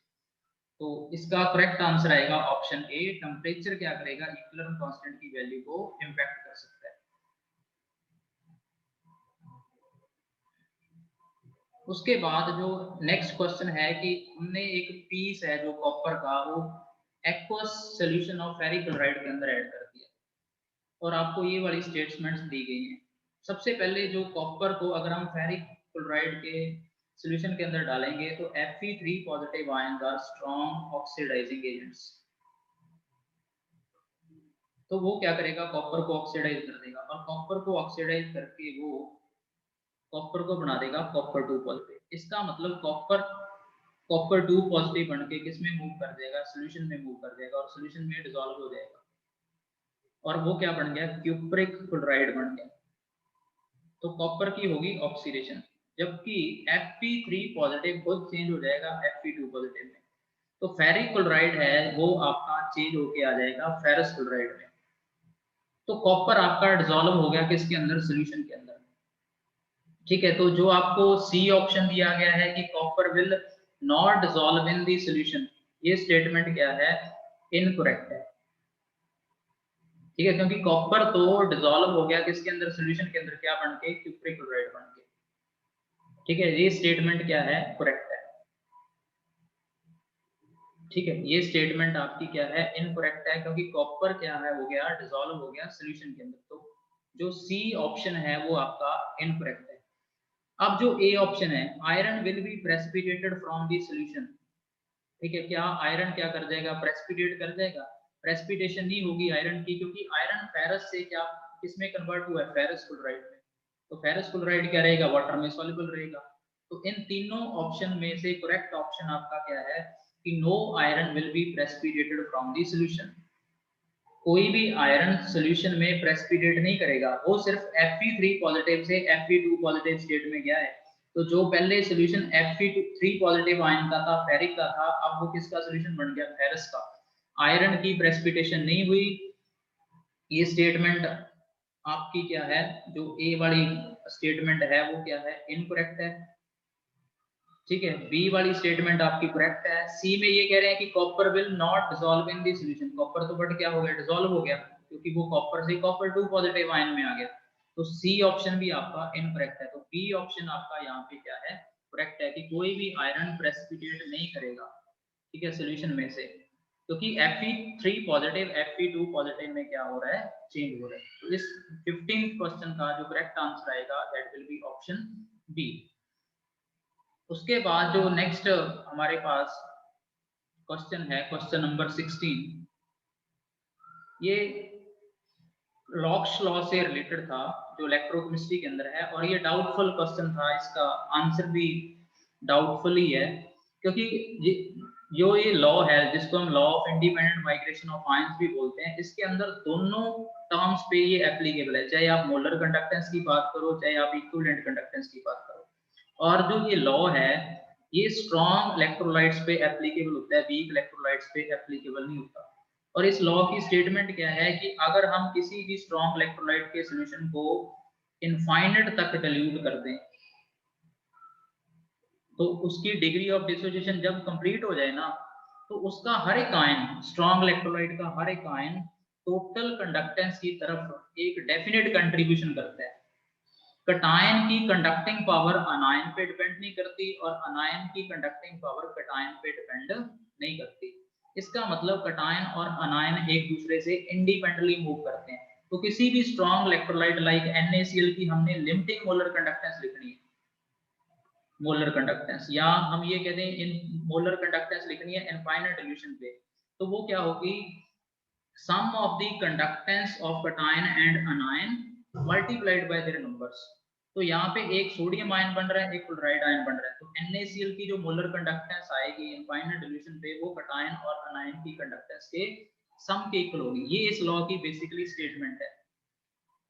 तो इसका करेक्ट आंसर आएगा ऑप्शन ए। टेम्परेचर क्या करेगा, इक्विलिब्रियम कांस्टेंट की वैल्यू को इंपैक्ट कर सकता है। उसके बाद जो नेक्स्ट क्वेश्चन है कि हमने एक पीस है जो कॉपर का, वो aqueous solution of ferric chloride के अंदर ऐड कर दिया और आपको ये वाली स्टेटमेंट्स दी गई हैं। सबसे पहले जो कॉपर को अगर हम फेरिक क्लोराइड के सॉल्यूशन के अंदर डालेंगे तो Fe3 positive ions are strong oxidising agents. तो वो क्या करेगा, कॉपर को ऑक्सीडाइज कर देगा और कॉपर को ऑक्सीडाइज करके वो कॉपर को बना देगा कॉपर 2 पॉजिटिव। इसका मतलब कॉपर 2 पॉजिटिव बन के किस में मूव कर जाएगा, सॉल्यूशन में मूव कर जाएगा और सॉल्यूशन में डिसॉल्व हो जाएगा और वो क्या बन गया, क्यूप्रिक क्लोराइड बन गया। तो कॉपर की होगी ऑक्सीडेशन, जबकि Fe3 पॉजिटिव खुद चेंज हो जाएगा Fe2 पॉजिटिव में। तो फेरिक क्लोराइड है वो आपका चेंज होके आ जाएगा फेरस क्लोराइड में। तो कॉपर आपका डिसॉल्व हो गया किसके अंदर, सॉल्यूशन के अंदर। ठीक है, तो जो आपको सी ऑप्शन दिया गया है कि copper will not dissolve in the solution, ये स्टेटमेंट क्या है, इनकरेक्ट है। ठीक है, क्योंकि कॉपर तो डिसॉल्व हो गया किसके अंदर, सॉल्यूशन के अंदर, क्या बन के, क्यूप्रिक क्लोराइड बन के। ठीक है, ये स्टेटमेंट क्या है, करेक्ट है। ठीक है, ये स्टेटमेंट आपकी क्या है, इनकरेक्ट है, क्योंकि कॉपर क्या है, हो गया डिसॉल्व हो गया सॉल्यूशन के अंदर। तो जो सी ऑप्शन है वो आपका इनकरेक्ट है। अब जो ए ऑप्शन है, iron will be precipitated from the solution. ठीक है, क्या आयरन क्या कर जाएगा, प्रेसिपिटेट कर जाएगा। प्रेसिपिटेशन नहीं होगी आयरन की, क्योंकि आयरन फेरस से क्या किसमें कन्वर्ट हुआ है, फेरस क्लोराइड में। तो फेरस क्लोराइड क्या रहेगा, वाटर में सॉल्युबल रहेगा। तो इन तीनों ऑप्शन में से करेक्ट ऑप्शन आपका क्या है कि no iron will be precipitated from the solution. कोई भी आयरन सॉल्यूशन में प्रेसिपिटेट नहीं करेगा, वो सिर्फ Fe3 पॉजिटिव से Fe2 पॉजिटिव स्टेट में गया है। तो जो पहले सॉल्यूशन Fe3 पॉजिटिव आयन का था, फेरिक का था, अब वो किसका सॉल्यूशन बन गया, फेरस का। आयरन की प्रेसिपिटेशन नहीं हुई। ये स्टेटमेंट आपकी क्या है, जो ए वाली स्टेटमेंट है वो क्या है, इनकरेक्ट है। ठीक है, बी वाली स्टेटमेंट आपकी करेक्ट है। सी में ये कह रहे हैं कि copper will not dissolve in the solution, copper तो बट क्या हो गया, डिसॉल्व हो गया, क्योंकि वो कॉपर से कॉपर 2 पॉजिटिव आयन में आ गया। तो सी ऑप्शन भी आपका इनकरेक्ट है। तो बी ऑप्शन आपका यहाँ पे क्या है, करेक्ट है, कि कोई भी आयरन प्रेसिपिटेट नहीं करेगा, ठीक है, सॉल्यूशन में से। क्योंकि Fe3 पॉजिटिव Fe2 पॉजिटिव में क्या हो रहा है, चेंज हो रहा है। तो इस 15th क्वेश्चन का जो करेक्ट आंसर आएगा that will be option B. उसके बाद जो नेक्स्ट हमारे पास क्वेश्चन है, क्वेश्चन नंबर 16, ये लॉक्स लॉ से रिलेटेड था जो इलेक्ट्रोकेमिस्ट्री के अंदर है, और ये डाउटफुल क्वेश्चन था, इसका आंसर भी डाउटफुल ही है, क्योंकि ये लॉ है जिसको हम law of independent migration of ions भी बोलते हैं, इसके अंदर दोनों टर्म्स पे ये एप्लीकेबल है, चाहे आप मोलर कंडक्टेंस की बात करो चाहे आप इक्विवेलेंट कंडक्टेंस की बात करो। और जो ये लॉ है ये स्ट्रॉन्ग इलेक्ट्रोलाइट्स पे एप्लीकेबल होता है, वीक इलेक्ट्रोलाइट्स पे एप्लीकेबल नहीं होता। और इस लॉ की स्टेटमेंट क्या है कि अगर हम किसी भी स्ट्रॉन्ग इलेक्ट्रोलाइट के सॉल्यूशन को इनफाइनाइट तक डाइल्यूट कर दें तो उसकी डिग्री ऑफ डिसोसिएशन जब कंप्लीट हो जाए ना, तो उसका हर एक आयन, स्ट्रॉन्ग इलेक्ट्रोलाइट का हर एक आयन टोटल कंडक्टेंस की तरफ एक डेफिनेट कंट्रीब्यूशन करता है। कटायन की कंडक्टिंग पावर अनायन पे डिपेंड नहीं करती और अनायन की कंडक्टिंग पावर कटायन पे डिपेंड नहीं करती। इसका मतलब कटायन और अनायन एक दूसरे से इंडिपेंडेंटली मूव करते हैं। तो किसी भी स्ट्रॉन्ग इलेक्ट्रोलाइट लाइक NaCl की हमने लिमिटिंग मोलर कंडक्टेंस लिखनी है, मोलर कंडक्टेंस, या हम ये कहते हैं इन मोलर कंडक्टेंस लिखनी है इनफाइनाइट डिल्यूशन पे, तो वो क्या होगी, sum of the conductance of cation and anion multiplied by their numbers. तो यहाँ पे एक सोडियम आयन बन रहा है, एक क्लोराइड आयन बन रहा है, तो NaCl की जो मोलर कंडक्टेंस आएगी इनफाइनाइट डिल्यूशन पे वो कटायन और अनायन की कंडक्टेंस के सम के इक्वल होगी। ये इस लॉ की बेसिकली स्टेटमेंट है।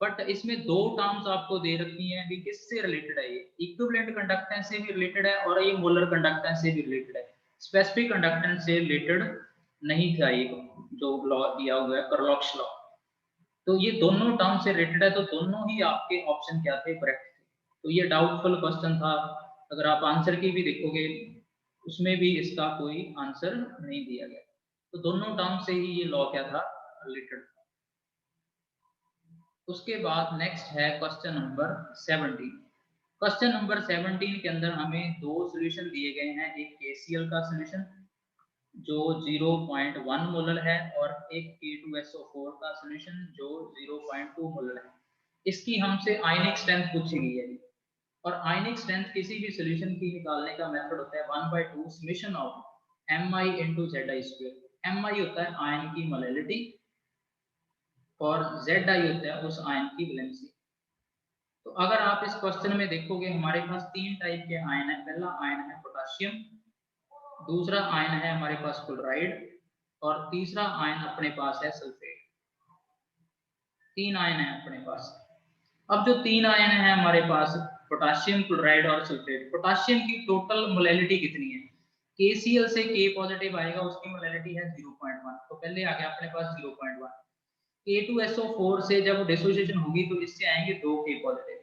बट इसमें दो टर्म्स आपको दे रखी हैं कि किससे रिलेटेड है, ये इक्विवेलेंट कंडक्टेंस से भी रिलेटेड है और ये मोलर कंडक्टेंस से भी रिलेटेड है, स्पेसिफिक कंडक्टेंस से रिलेटेड नहीं था ये जो लॉ दिया हुआ है करलॉक्स लॉ। तो ये दोनों टर्म से रिलेटेड है, तो दोनों ही आपके ऑप्शन क्या थे, करेक्ट थे। तो ये डाउटफुल क्वेश्चन था, अगर आप आंसर की भी देखोगे उसमें भी इसका कोई आंसर नहीं दिया गया, तो दोनों टर्म से ही ये लॉ क्या था, रिलेटेड। उसके बाद नेक्स्ट है क्वेश्चन नंबर 17। क्वेश्चन नंबर 17 के अंदर हमें दो सॉल्यूशन दिए गए हैं, एक KCl का सॉल्यूशन जो 0.1 मोलर है और एक K2SO4 का सॉल्यूशन जो 0.2 मोलर है। इसकी हमसे आयनिक स्ट्रेंथ पूछी गई है, और आयनिक स्ट्रेंथ किसी भी सॉल्यूशन की निकालने का मेथड होता है 1/2 summation of Mi into Zi²। Mi होता है आयन की मोलैलिटी और Zi होता है उस आयन की वैलेंसी। तो अगर आप इस क्वेश्चन में देखोगे हमारे पास तीन टाइप के आयन है। पहला आयन है पोटाशियम, दूसरा आयन है हमारे पास क्लोराइड, और तीसरा आयन अपने पास है सल्फेट। तीन आयन है अपने पास। अब जो तीन आयन है हमारे पास पोटाशियम, क्लोराइड और सल्फेट, पोटाशियम की टोटल मोलैलिटी कितनी है, KCl से K पॉजिटिव आएगा उसकी मोलैलिटी है 0.1, तो पहले आ गया अपने पास 0.1। K2SO4 से जब डिसोसिएशन होगी तो इससे आएंगे 2 K पॉजिटिव,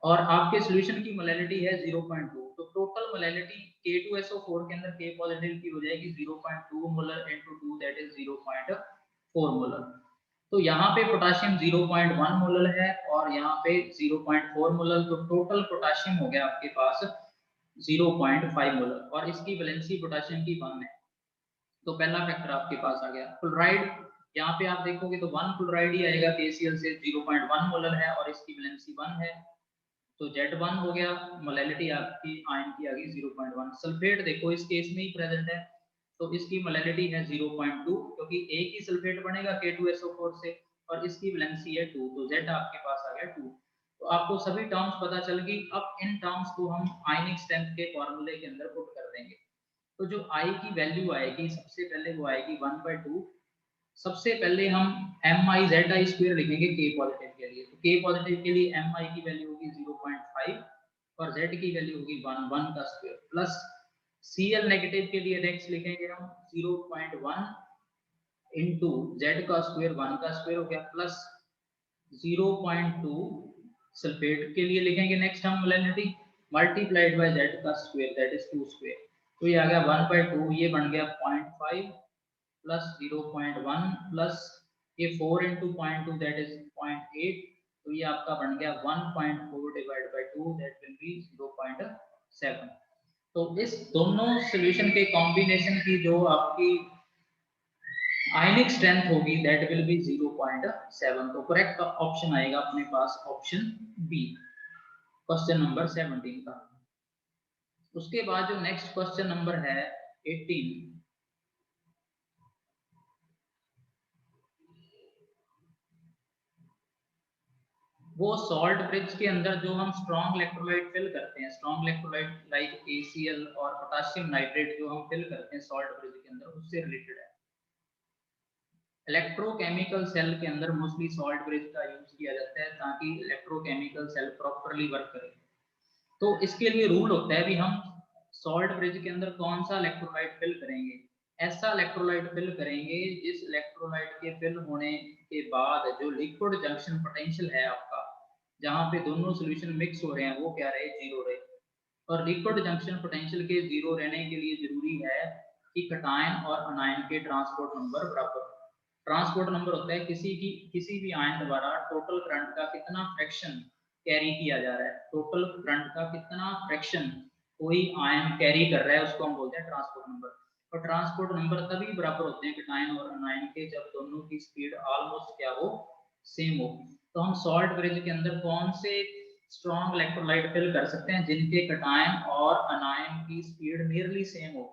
और आपके सॉल्यूशन की मोलैलिटी है 0.2, तो टोटल मोलैलिटी K2SO4 के अंदर K पॉजिटिव की हो जाएगी 0.2 molar into 2 that is 0.4 molar. तो यहाँ पे पोटाशियम 0.1 मोलर है और यहाँ पे 0.4 मोलर, तो टोटल पोटाशियम हो गया आपके पास 0.5 मोलर, और इसकी वैलेंसी पोटाशियम की 1 है। तो पहला फैक्टर आपके पास आ गया। क्लोराइड, यहाँ पे आप देखोगे तो 1 क्लोराइड ही आएगा, KCl से 0.1 मोलर है और इसकी वैलेंसी 1 है, तो Z1 हो गया, मोलैलिटी आपकी आयन की आ गई 0.1। सल्फेट देखो इस केस में ही प्रेजेंट है, तो इसकी मोलैलिटी है 0.2, क्योंकि एक ही सल्फेट बनेगा K2SO4 से और इसकी वैलेंसी है 2, तो Z आपके पास आ गया 2। तो आपको सभी टर्म्स पता चल गई। अब इन टर्म्स को हम आयनिक स्ट्रेंथ के फॉर्मूले के अंदर पुट कर देंगे। तो जो I की वैल्यू आएगी सबसे पहले वो आएगी 1/2। सबसे पहले हम MiZi² लिखेंगे K पॉजिटिव के लिए, तो K पॉजिटिव के लिए Mi की वैल्यू होगी 0.5 और Z की वैल्यू होगी 1 का स्क्वायर, प्लस Cl नेगेटिव के लिए नेक्स्ट लिखेंगे हम 0.1 इंटू Z का स्क्वायर 1 का स्क्वायर हो गया, प्लस 0.2 सल्फेट के लिए लिखेंगे नेक्स्ट हम मोलैलिटी मल्टीप्लाइड बाय Z का स्क्वायर दैट इज 2 स्क्वायर, तो ये आ गया 1/2, ये बन गया 0.5 प्लस 0.1 प्लस ये 4 इंटू 0.2 दैट इज 0.8, तो ये आपका बन गया 1.4 divide by 2 that will B 0.7। तो इस दोनों सॉल्यूशन के कॉम्बिनेशन की जो आपकी आयनिक स्ट्रेंथ होगी दैट विल बी 0.7। तो करेक्ट ऑप्शन आएगा अपने पास ऑप्शन बी, क्वेश्चन नंबर 17 का। उसके बाद जो नेक्स्ट क्वेश्चन नंबर है 18, वो सॉल्ट ब्रिज के अंदर जो हम स्ट्रॉन्ग इलेक्ट्रोलाइट फिल करते हैं, स्ट्रॉन्ग इलेक्ट्रोलाइट लाइक ACl और पोटेशियम नाइट्रेट जो हम फिल करते हैं सॉल्ट ब्रिज के अंदर, उससे रिलेटेड है। इलेक्ट्रोकेमिकल सेल के अंदर मोस्टली सॉल्ट ब्रिज का यूज किया जाता है ताकि इलेक्ट्रोकेमिकल सेल प्रॉपरली वर्क करे। तो इसके लिए रूल होता है भी हम सॉल्ट ब्रिज के अंदर कौन सा इलेक्ट्रोलाइट फिल करेंगे। ऐसा इलेक्ट्रोलाइट फिल करेंगे जिस इलेक्ट्रोलाइट के फिल होने के बाद जो लिक्विड जंक्शन पोटेंशियल है आपका, जहां पे दोनों सॉल्यूशन मिक्स हो रहे हैं, वो क्या रहे, जीरो रहे। और लिक्विड जंक्शन पोटेंशियल के जीरो रहने के लिए जरूरी है कि कटायन और अनायन के ट्रांसपोर्ट नंबर बराबर। ट्रांसपोर्ट नंबर होता है किसी भी आयन द्वारा टोटल करंट का कितना फ्रैक्शन कैरी किया जा रहा है, टोटल करंट का कितना फ्रैक्शन कोई आयन कैरी कर रहा है, उसको हम बोलते हैं ट्रांसपोर्ट नंबर। और ट्रांसपोर्ट नंबर तभी बराबर होते हैं कटायन और अनायन के जब दोनों की स्पीड ऑलमोस्ट क्या हो, सेम हो। तो हम सॉल्ट ब्रिज के अंदर कौन से स्ट्रॉन्ग इलेक्ट्रोलाइट फिल कर सकते हैं जिनके कटायन और अनायन की स्पीड नियरली सेम हो।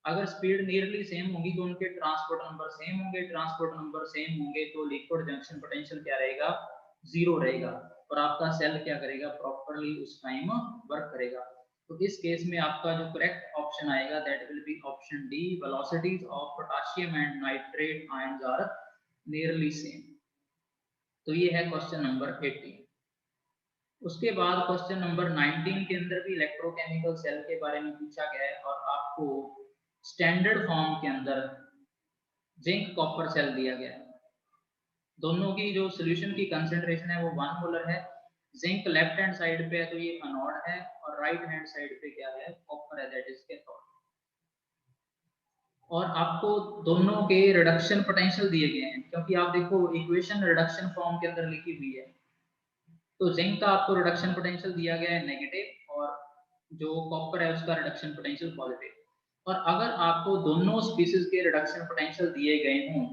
अगर स्पीड नियरली सेम होगी तो उनके ट्रांसपोर्ट नंबर सेम होंगे, ट्रांसपोर्ट नंबर सेम होंगे तो लिक्विड जंक्शन पोटेंशियल क्या रहेगा, जीरो रहेगा, और आपका सेल क्या करेगा, प्रॉपरली उस टाइम वर्क करेगा। तो इस केस में आपका जो करेक्ट ऑप्शन आएगा that will be option D, velocities of potassium and nitrate ions are nearly same. तो ये है क्वेश्चन नंबर 18। उसके बाद क्वेश्चन नंबर 19 के अंदर भी इलेक्ट्रोकेमिकल सेल के बारे में पूछा गया है और आपको स्टैंडर्ड फॉर्म के अंदर जिंक कॉपर सेल दिया गया है। दोनों की जो सॉल्यूशन की कंसंट्रेशन है वो 1 मोलर है। जिंक लेफ्ट हैंड साइड पे है तो ये एनोड है, और राइट हैंड साइड पे क्या है, कॉपर है, दैट इज कैथोड। और आपको दोनों के रिडक्शन पोटेंशियल दिए गए हैं, क्योंकि आप देखो इक्वेशन रिडक्शन फॉर्म के अंदर लिखी हुई है। तो जिंक का आपको रिडक्शन पोटेंशियल दिया गया है नेगेटिव, और जो कॉपर है उसका रिडक्शन पोटेंशियल पॉजिटिव। और अगर आपको दोनों स्पीसीज के रिडक्शन पोटेंशियल दिए गए हों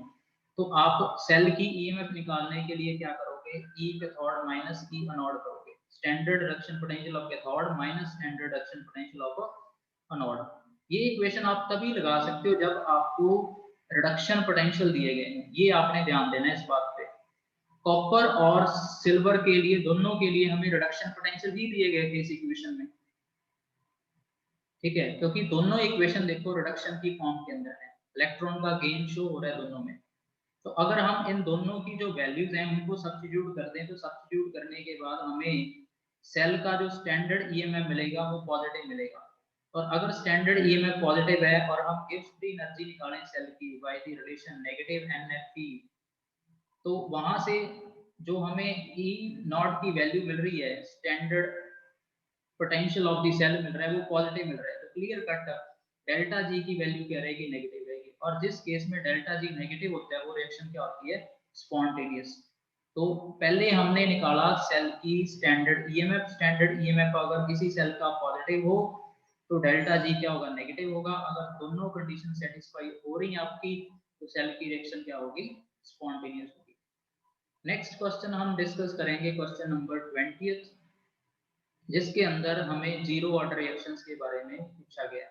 तो आप सेल की ईएमएफ निकालने के लिए क्या करोगे, ई कैथोड माइनस ई एनोड करोगे। Standard reduction potential of cathode minus standard reduction potential of anode. ये इक्वेशन आप तभी लगा सकते हो जब आपको रिडक्शन पोटेंशियल दिए गए हैं, ये आपने ध्यान देना है इस बात पे। कॉपर और सिल्वर के लिए, दोनों के लिए हमें रिडक्शन पोटेंशियल ही दिए गए थे इस इक्वेशन में, ठीक है, क्योंकि दोनों इक्वेशन देखो रिडक्शन की फॉर्म के अंदर है, इलेक्ट्रॉन का गेन शो हो रहा है दोनों में। तो अगर हम इन दोनों की जो वैल्यूज हैं उनको सब्स्टिट्यूट कर दें तो सब्स्टिट्यूट करने के बाद हमें सेल का जो स्टैंडर्ड ईएमएफ मिलेगा वो पॉजिटिव मिलेगा। और अगर स्टैंडर्ड ईएमएफ पॉजिटिव है और हम गिब्स फ्री एनर्जी निकालें सेल की by the relation negative NFP, तो वहां से जो हमें ई नॉट की वैल्यू मिल रही है, standard potential of the cell मिल रहा है, वो पॉजिटिव मिल रहा है। तो क्लियर कट डेल्टा जी की वैल्यू क्या रहेगी, नेगेटिव रहेगी। और जिस केस में डेल्टा जी नेगेटिव होता है वो रिएक्शन क्या होती है, स्पॉन्टेनियस। तो पहले हमने निकाला सेल की स्टैंडर्ड ईएमएफ। स्टैंडर्ड ईएमएफ अगर किसी सेल का पॉजिटिव हो तो डेल्टा जी क्या होगा, नेगेटिव होगा। अगर दोनों कंडीशन सेटिस्फाई हो रही है आपकी तो सेल की रिएक्शन क्या होगी, स्पॉन्टेनियस होगी। नेक्स्ट क्वेश्चन हम डिस्कस करेंगे क्वेश्चन नंबर 20, जिसके अंदर हमें जीरो ऑर्डर रिएक्शंस के बारे में पूछा गया।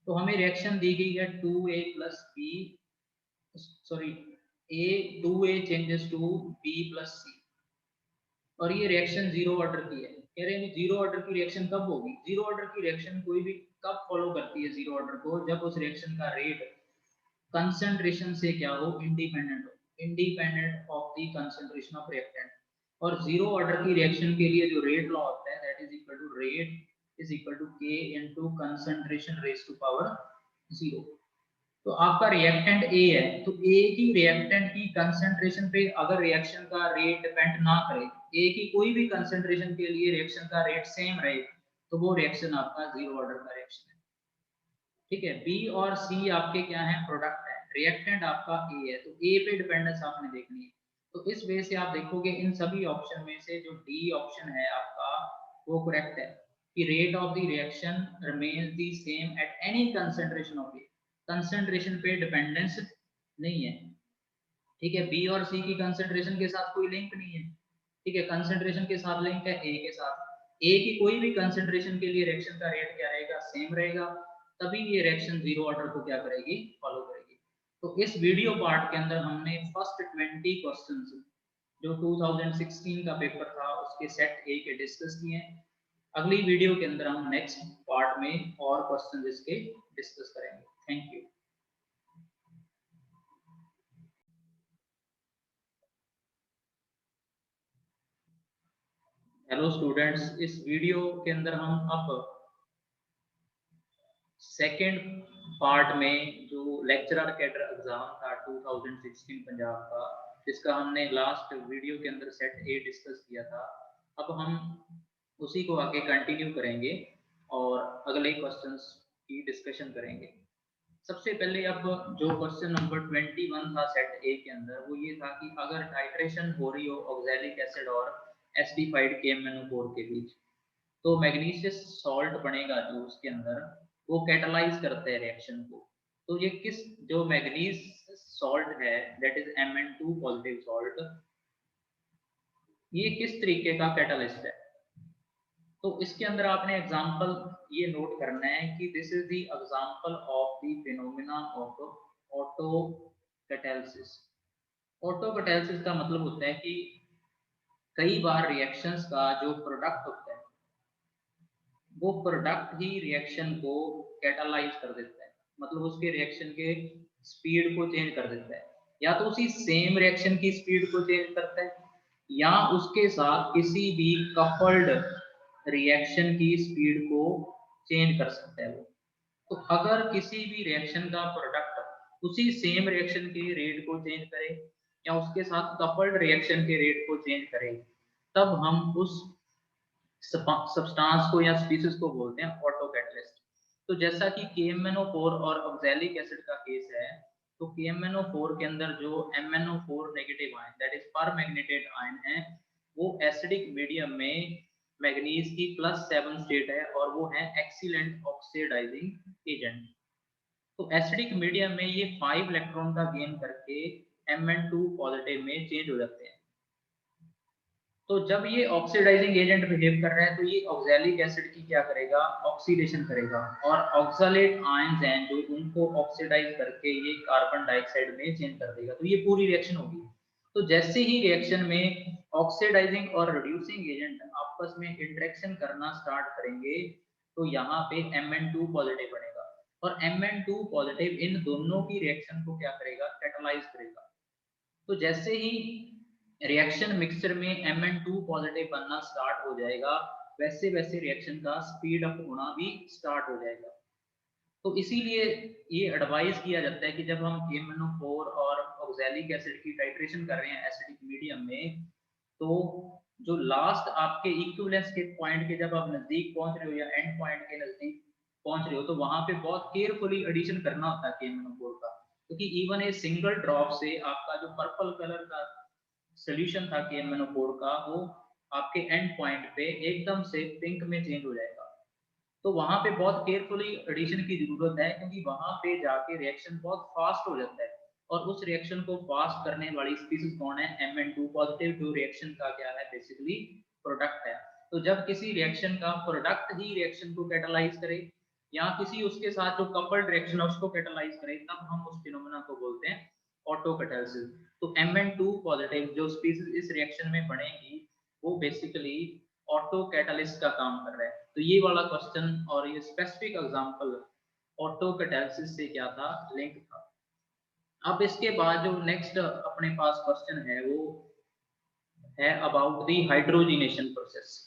तो हमें रिएक्शन दी गई है 2a plus B, sorry a 2a changes to b plus c, और ये रिएक्शन जीरो ऑर्डर की है। कह रहे हैं जीरो ऑर्डर की रिएक्शन कब होगी, जीरो ऑर्डर की रिएक्शन कोई भी कब फॉलो करती है जीरो ऑर्डर को, जब उस रिएक्शन का रेट कंसंट्रेशन से क्या हो, इंडिपेंडेंट हो, independent of the concentration of reactant. और जीरो ऑर्डर की रिएक्शन के लिए जो रेट लॉ होता है that is equal to rate is equal to k into concentration raise to power 0। तो आपका रिएक्टेंट A है, तो A की रिएक्टेंट की कंसंट्रेशन पे अगर रिएक्शन का रेट डिपेंड ना करे, A की कोई भी कंसंट्रेशन के लिए रिएक्शन का रेट सेम रहे, तो वो रिएक्शन आपका जीरो ऑर्डर का रिएक्शन है, ठीक है। B और C आपके क्या है, प्रोडक्ट है, रिएक्टेंट आपका A है, तो A पे डिपेंडेंस आपने देखनी है। तो इस वे से आप देखोगे इन सभी ऑप्शन में से जो D ऑप्शन है आपका वो करेक्ट है, कि rate of the reaction remains the same at any concentration of A। Concentration पे डिपेंडेंस नहीं है, ठीक है, बी और सी की कंसेंट्रेशन के साथ कोई लिंक नहीं है, ठीक है, कंसेंट्रेशन के साथ लिंक है ए के साथ। ए की कोई भी कंसेंट्रेशन के लिए रिएक्शन का रेट क्या रहेगा, सेम रहेगा, तभी ये रिएक्शन जीरो ऑर्डर को क्या करेगी, फॉलो करेगी। तो इस वीडियो पार्ट के अंदर हमने फर्स्ट 20 क्वेश्चंस जो 2016 का पेपर था उसके सेट ए के डिस्कस किए हैं। अगली वीडियो के अंदर हम नेक्स्ट पार्ट में और क्वेश्चन इसके डिस्कस करेंगे। Thank you. हेलो स्टूडेंट्स, इस वीडियो के अंदर हम अब सेकेंड पार्ट में जो लेक्चरर कैडर एग्जाम था 2016 पंजाब का, जिसका हमने लास्ट वीडियो के अंदर सेट ए डिस्कस किया था, अब हम उसी को आगे कंटिन्यू करेंगे और अगले क्वेश्चंस की डिस्कशन करेंगे। सबसे पहले अब जो क्वेश्चन नंबर 21 था सेट ए के अंदर, वो ये था कि अगर टाइट्रेशन हो रही हो ऑक्सैलिक एसिड और एसिडिफाइड KMnO4 के बीच, तो मैग्नीशियस सॉल्ट बनेगा जो उसके अंदर, वो कैटलाइज करता है रिएक्शन को। तो ये किस, जो मैग्नीज सॉल्ट है that is Mn2 positive salt, ये किस तरीके का कैटलिस्ट है। तो इसके अंदर आपने एग्जांपल ये नोट करना है कि this is the example of the phenomena of auto catalysis. Auto catalysis का मतलब होता है कि कई बार रिएक्शंस का जो प्रोडक्ट होता है वो प्रोडक्ट ही रिएक्शन को कैटालाइज कर देता है, मतलब उसके रिएक्शन के स्पीड को चेंज कर देता है, या तो उसी सेम रिएक्शन की स्पीड को चेंज करता है या उसके साथ किसी भी कपल्ड रिएक्शन की स्पीड को चेंज कर सकता है वो। तो अगर किसी भी रिएक्शन का प्रोडक्ट उसी सेम रिएक्शन के रेट को चेंज करे या उसके साथ कपल्ड रिएक्शन के रेट को चेंज करे, तब हम उस सब्सटेंस को या स्पीसीज को बोलते हैं ऑटो कैटलिस्ट। तो जैसा कि KMnO4 और ऑक्सैलिक एसिड का केस है, तो KMnO4 के अंदर जो MnO4 negative ion that is पर मैग्नेटेड आयन है, वो एसिडिक मीडियम में मैग्नीज की +7 स्टेट है और वो है एक्सीलेंट ऑक्सीडाइजिंग एजेंट। तो एसिडिक मीडियम में ये 5 इलेक्ट्रॉन का गेन करके Mn2 पॉजिटिव में चेंज हो जाते हैं। तो जब ये ऑक्सीडाइजिंग एजेंट बिहेव कर रहा है, तो ये ऑक्सैलिक एसिड की क्या करेगा, ऑक्सीडेशन करेगा, और ऑक्सलेट आयंस हैं जो उनको ऑक्सीडाइज करके ये कार्बन डाइऑक्साइड में चेंज कर देगा। तो ये पूरी रिएक्शन होगी। तो जैसे ही रिएक्शन में ऑक्सीडाइजिंग और रिड्यूसिंग एजेंट आपस में इंटरेक्शन करना स्टार्ट करेंगे, तो यहाँ पे Mn2 पॉजिटिव बनेगा और Mn2 पॉजिटिव इन दोनों की रिएक्शन को क्या करेगा, कैटालाइज करेगा। तो जैसे ही रिएक्शन मिक्सचर में Mn2 पॉजिटिव बनना स्टार्ट हो जाएगा, वैसे वैसे रिएक्शन का स्पीड अप होना भी स्टार्ट हो जाएगा। तो इसीलिए ये एडवाइस किया जाता है कि जब हम KMnO4 और ऑक्सैलिक एसिड की टाइट्रेशन कर रहे हैं एसिडिक मीडियम में, तो जो लास्ट आपके इक्विवेलेंस के पॉइंट के जब आप नजदीक पहुंच रहे हो या एंड पॉइंट के नजदीक पहुंच रहे हो, तो वहां पे बहुत केयरफुली एडिशन करना होता है KMnO4 का, क्योंकि इवन ए सिंगल ड्रॉप से आपका जो पर्पल कलर का सोल्यूशन था KMnO4 का, वो आपके एंड पॉइंट पे एकदम से पिंक में चेंज हो जाएगा। तो वहां पे बहुत केयरफुली एडिशन की जरूरत है, क्योंकि वहां पे जाके रिएक्शन बहुत फास्ट हो जाता है, और उस रिएक्शन को फास्ट करने वाली स्पीसीज कौन है, Mn2 पॉजिटिव, जो रिएक्शन का क्या है, बेसिकली प्रोडक्ट है। तो जब किसी रिएक्शन का प्रोडक्ट ही रिएक्शन को कैटालाइज करे या किसी उसके साथ जो कपल्ड रिएक्शन है उसको कैटालाइज करे, तब हम उस फिनोमेना को बोलते हैं ऑटो कैटालिसिस। तो Mn2 पॉजिटिव जो स्पीसीज इस रिएक्शन में बनेगी, वो बेसिकली ऑटो कैटालिस्ट का काम कर रहा है। तो ये वाला क्वेश्चन और ये स्पेसिफिक एग्जांपल ऑटो कैटालिसिस से क्या था, लिंक था। अब इसके बाद जो नेक्स्ट अपने पास क्वेश्चन है, वो है अबाउट द हाइड्रोजिनेशन प्रोसेस।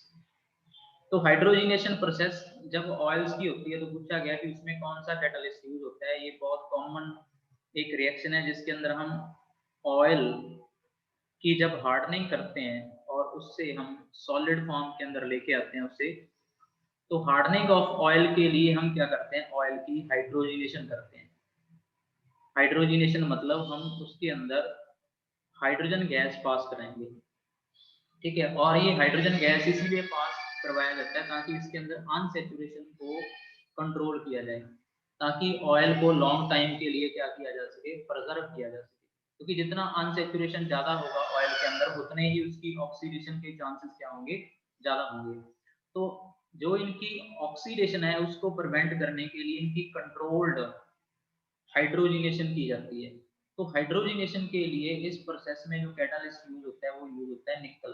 तो हाइड्रोजिनेशन प्रोसेस जब ऑयल्स की होती है, तो पूछा गया कि उसमें कौन सा कैटालिस्ट यूज होता है। ये बहुत कॉमन एक रिएक्शन है जिसके अंदर हम ऑयल की जब हार्डनिंग करते हैं और उससे हम सॉलिड फॉर्म के अंदर लेके आते हैं उसे, तो हार्डनिंग ऑफ ऑयल के लिए हम क्या करते हैं, ऑयल की हाइड्रोजिनेशन करते हैं। हाइड्रोजिनेशन मतलब हम उसके अंदर हाइड्रोजन गैस पास कराएंगे, ठीक है। और ये हाइड्रोजन गैस इसलिए पास करवाया जाता है ताकि इसके अंदर अनसैचुरेशन को कंट्रोल किया जाए, ताकि ऑयल को लॉन्ग टाइम के लिए क्या किया जा सके, प्रिजर्व किया जा सके। क्योंकि जितना अनसेचुरेशन ज्यादा होगा ऑयल के अंदर उतने ही उसकी ऑक्सीडेशन के चांसेस क्या होंगे, ज्यादा होंगे। तो जो इनकी ऑक्सीडेशन है उसको प्रिवेंट करने के लिए इनकी कंट्रोल्ड हाइड्रोजिनेशन की जाती है। तो हाइड्रोजिनेशन के लिए इस प्रोसेस में जो कैटालिस्ट यूज होता है वो यूज होता है निकल।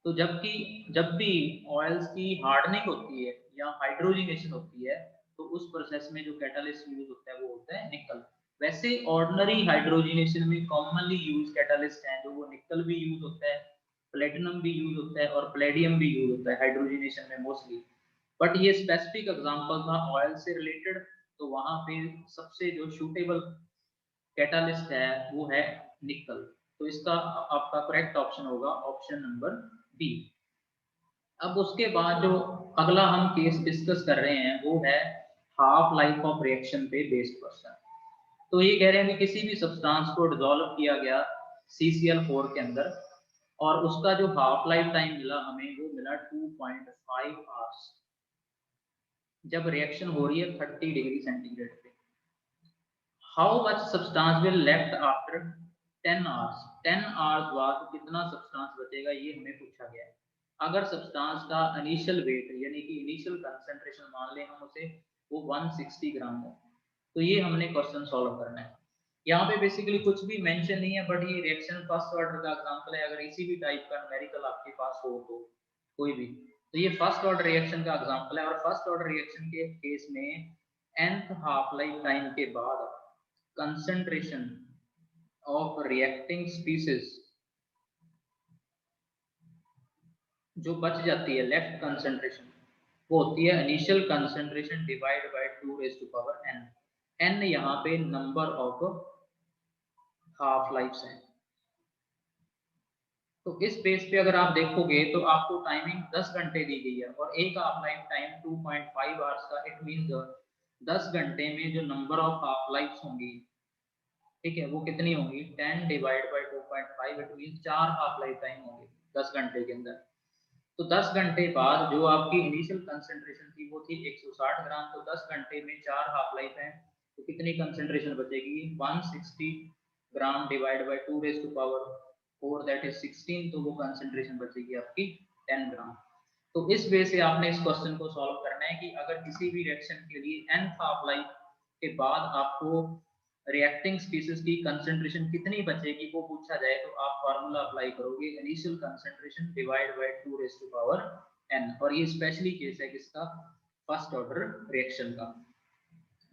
तो जब भी ऑयल्स की हार्डनिंग होती है या हाइड्रोजिनेशन होती है तो उस प्रोसेस में जो कैटालिस्ट यूज होता है वो होता है निकल। वैसे ऑर्डिनरी हाइड्रोजिनेशन में कॉमनली यूज कैटालिस्ट हैं जो वो निकल भी यूज होता है, प्लेटिनम भी यूज होता है और प्लेडियम भी यूज होता है हाइड्रोजिनेशन में मोस्टली। बट ये स्पेसिफिक एग्जांपल था ऑयल से रिलेटेड, तो वहां पे सबसे जो सूटेबल कैटालिस्ट है वो है निकल। तो इसका आपका करेक्ट ऑप्शन होगा ऑप्शन नंबर बी। अब उसके बाद जो अगला हम केस डिस्कस कर रहे हैं वो है हाफ लाइफ ऑफ रिएक्शन पे बेस्ड क्वेश्चन। तो ये कह रहे हैं कि किसी भी सब्सटेंस को डिसॉल्व किया गया CCl4 के अंदर और उसका जो हाफ लाइफ टाइम मिला हमें वो मिला 2.5 आवर्स जब रिएक्शन हो रही है 30 डिग्री सेंटीग्रेड पे। How much substance will left after 10 hours, 10 hours बाद कितना सब्सटेंस बचेगा ये हमें पूछा गया है। अगर सब्सटेंस का इनिशियल वेट यानी कि इनिशियल कंसंट्रेशन मान लें हम उसे वो 160 ग्राम है, तो ये हमने क्वेश्चन सॉल्व करना है। यहाँ पे बेसिकली कुछ भी मेंशन नहीं है बट ये रिएक्शन फर्स्ट ऑर्डर का एग्जांपल है। अगर इसी भी टाइप का न्यूमेरिकल आपके पास हो तो कोई भी, तो ये फर्स्ट ऑर्डर रिएक्शन का एग्जांपल है। और फर्स्ट ऑर्डर रिएक्शन के केस में nth हाफ लाइफ टाइम के बाद concentration of reacting species जो बच जाती है लेफ्ट कंसंट्रेशन वो होती है initial concentration divide by 2 raise to power n। n यहाँ पे नंबर ऑफ हाफ लाइफ्स हैं। तो इस बेस पे अगर आप देखोगे तो आपको टाइमिंग 10 घंटे दी गई है और एक हाफ लाइफ टाइम 2.5 आवर्स का। इट मींस 10 घंटे में जो नंबर ऑफ हाफ लाइफ्स होंगी, ठीक है, वो कितनी होंगी 10 divide by 2.5, it means 4 half life time होंगे 10 घंटे के अंदर। तो 10 घंटे बाद जो आपकी इनिशियल कंसंट्रेशन थी वो थी 160 ग्राम, तो 10 घंटे में 4 हाफ लाइफ है तो कितनी कंसंट्रेशन बचेगी 160 gram divide by 2 raise to power 4 that is 16, तो वो कंसंट्रेशन बचेगी आपकी 10 ग्राम। तो इस वे से आपने इस क्वेश्चन को सॉल्व करना है कि अगर किसी भी रिएक्शन के लिए nth हाफ लाइफ के बाद आपको रिएक्टिंग स्पीसीज की कंसंट्रेशन कितनी बचेगी वो पूछा जाए तो आप फार्मूला अप्लाई करोगे initial concentration divide by 2 raise to power n। और ये स्पेशली केस है किसका, फर्स्ट ऑर्डर रिएक्शन का।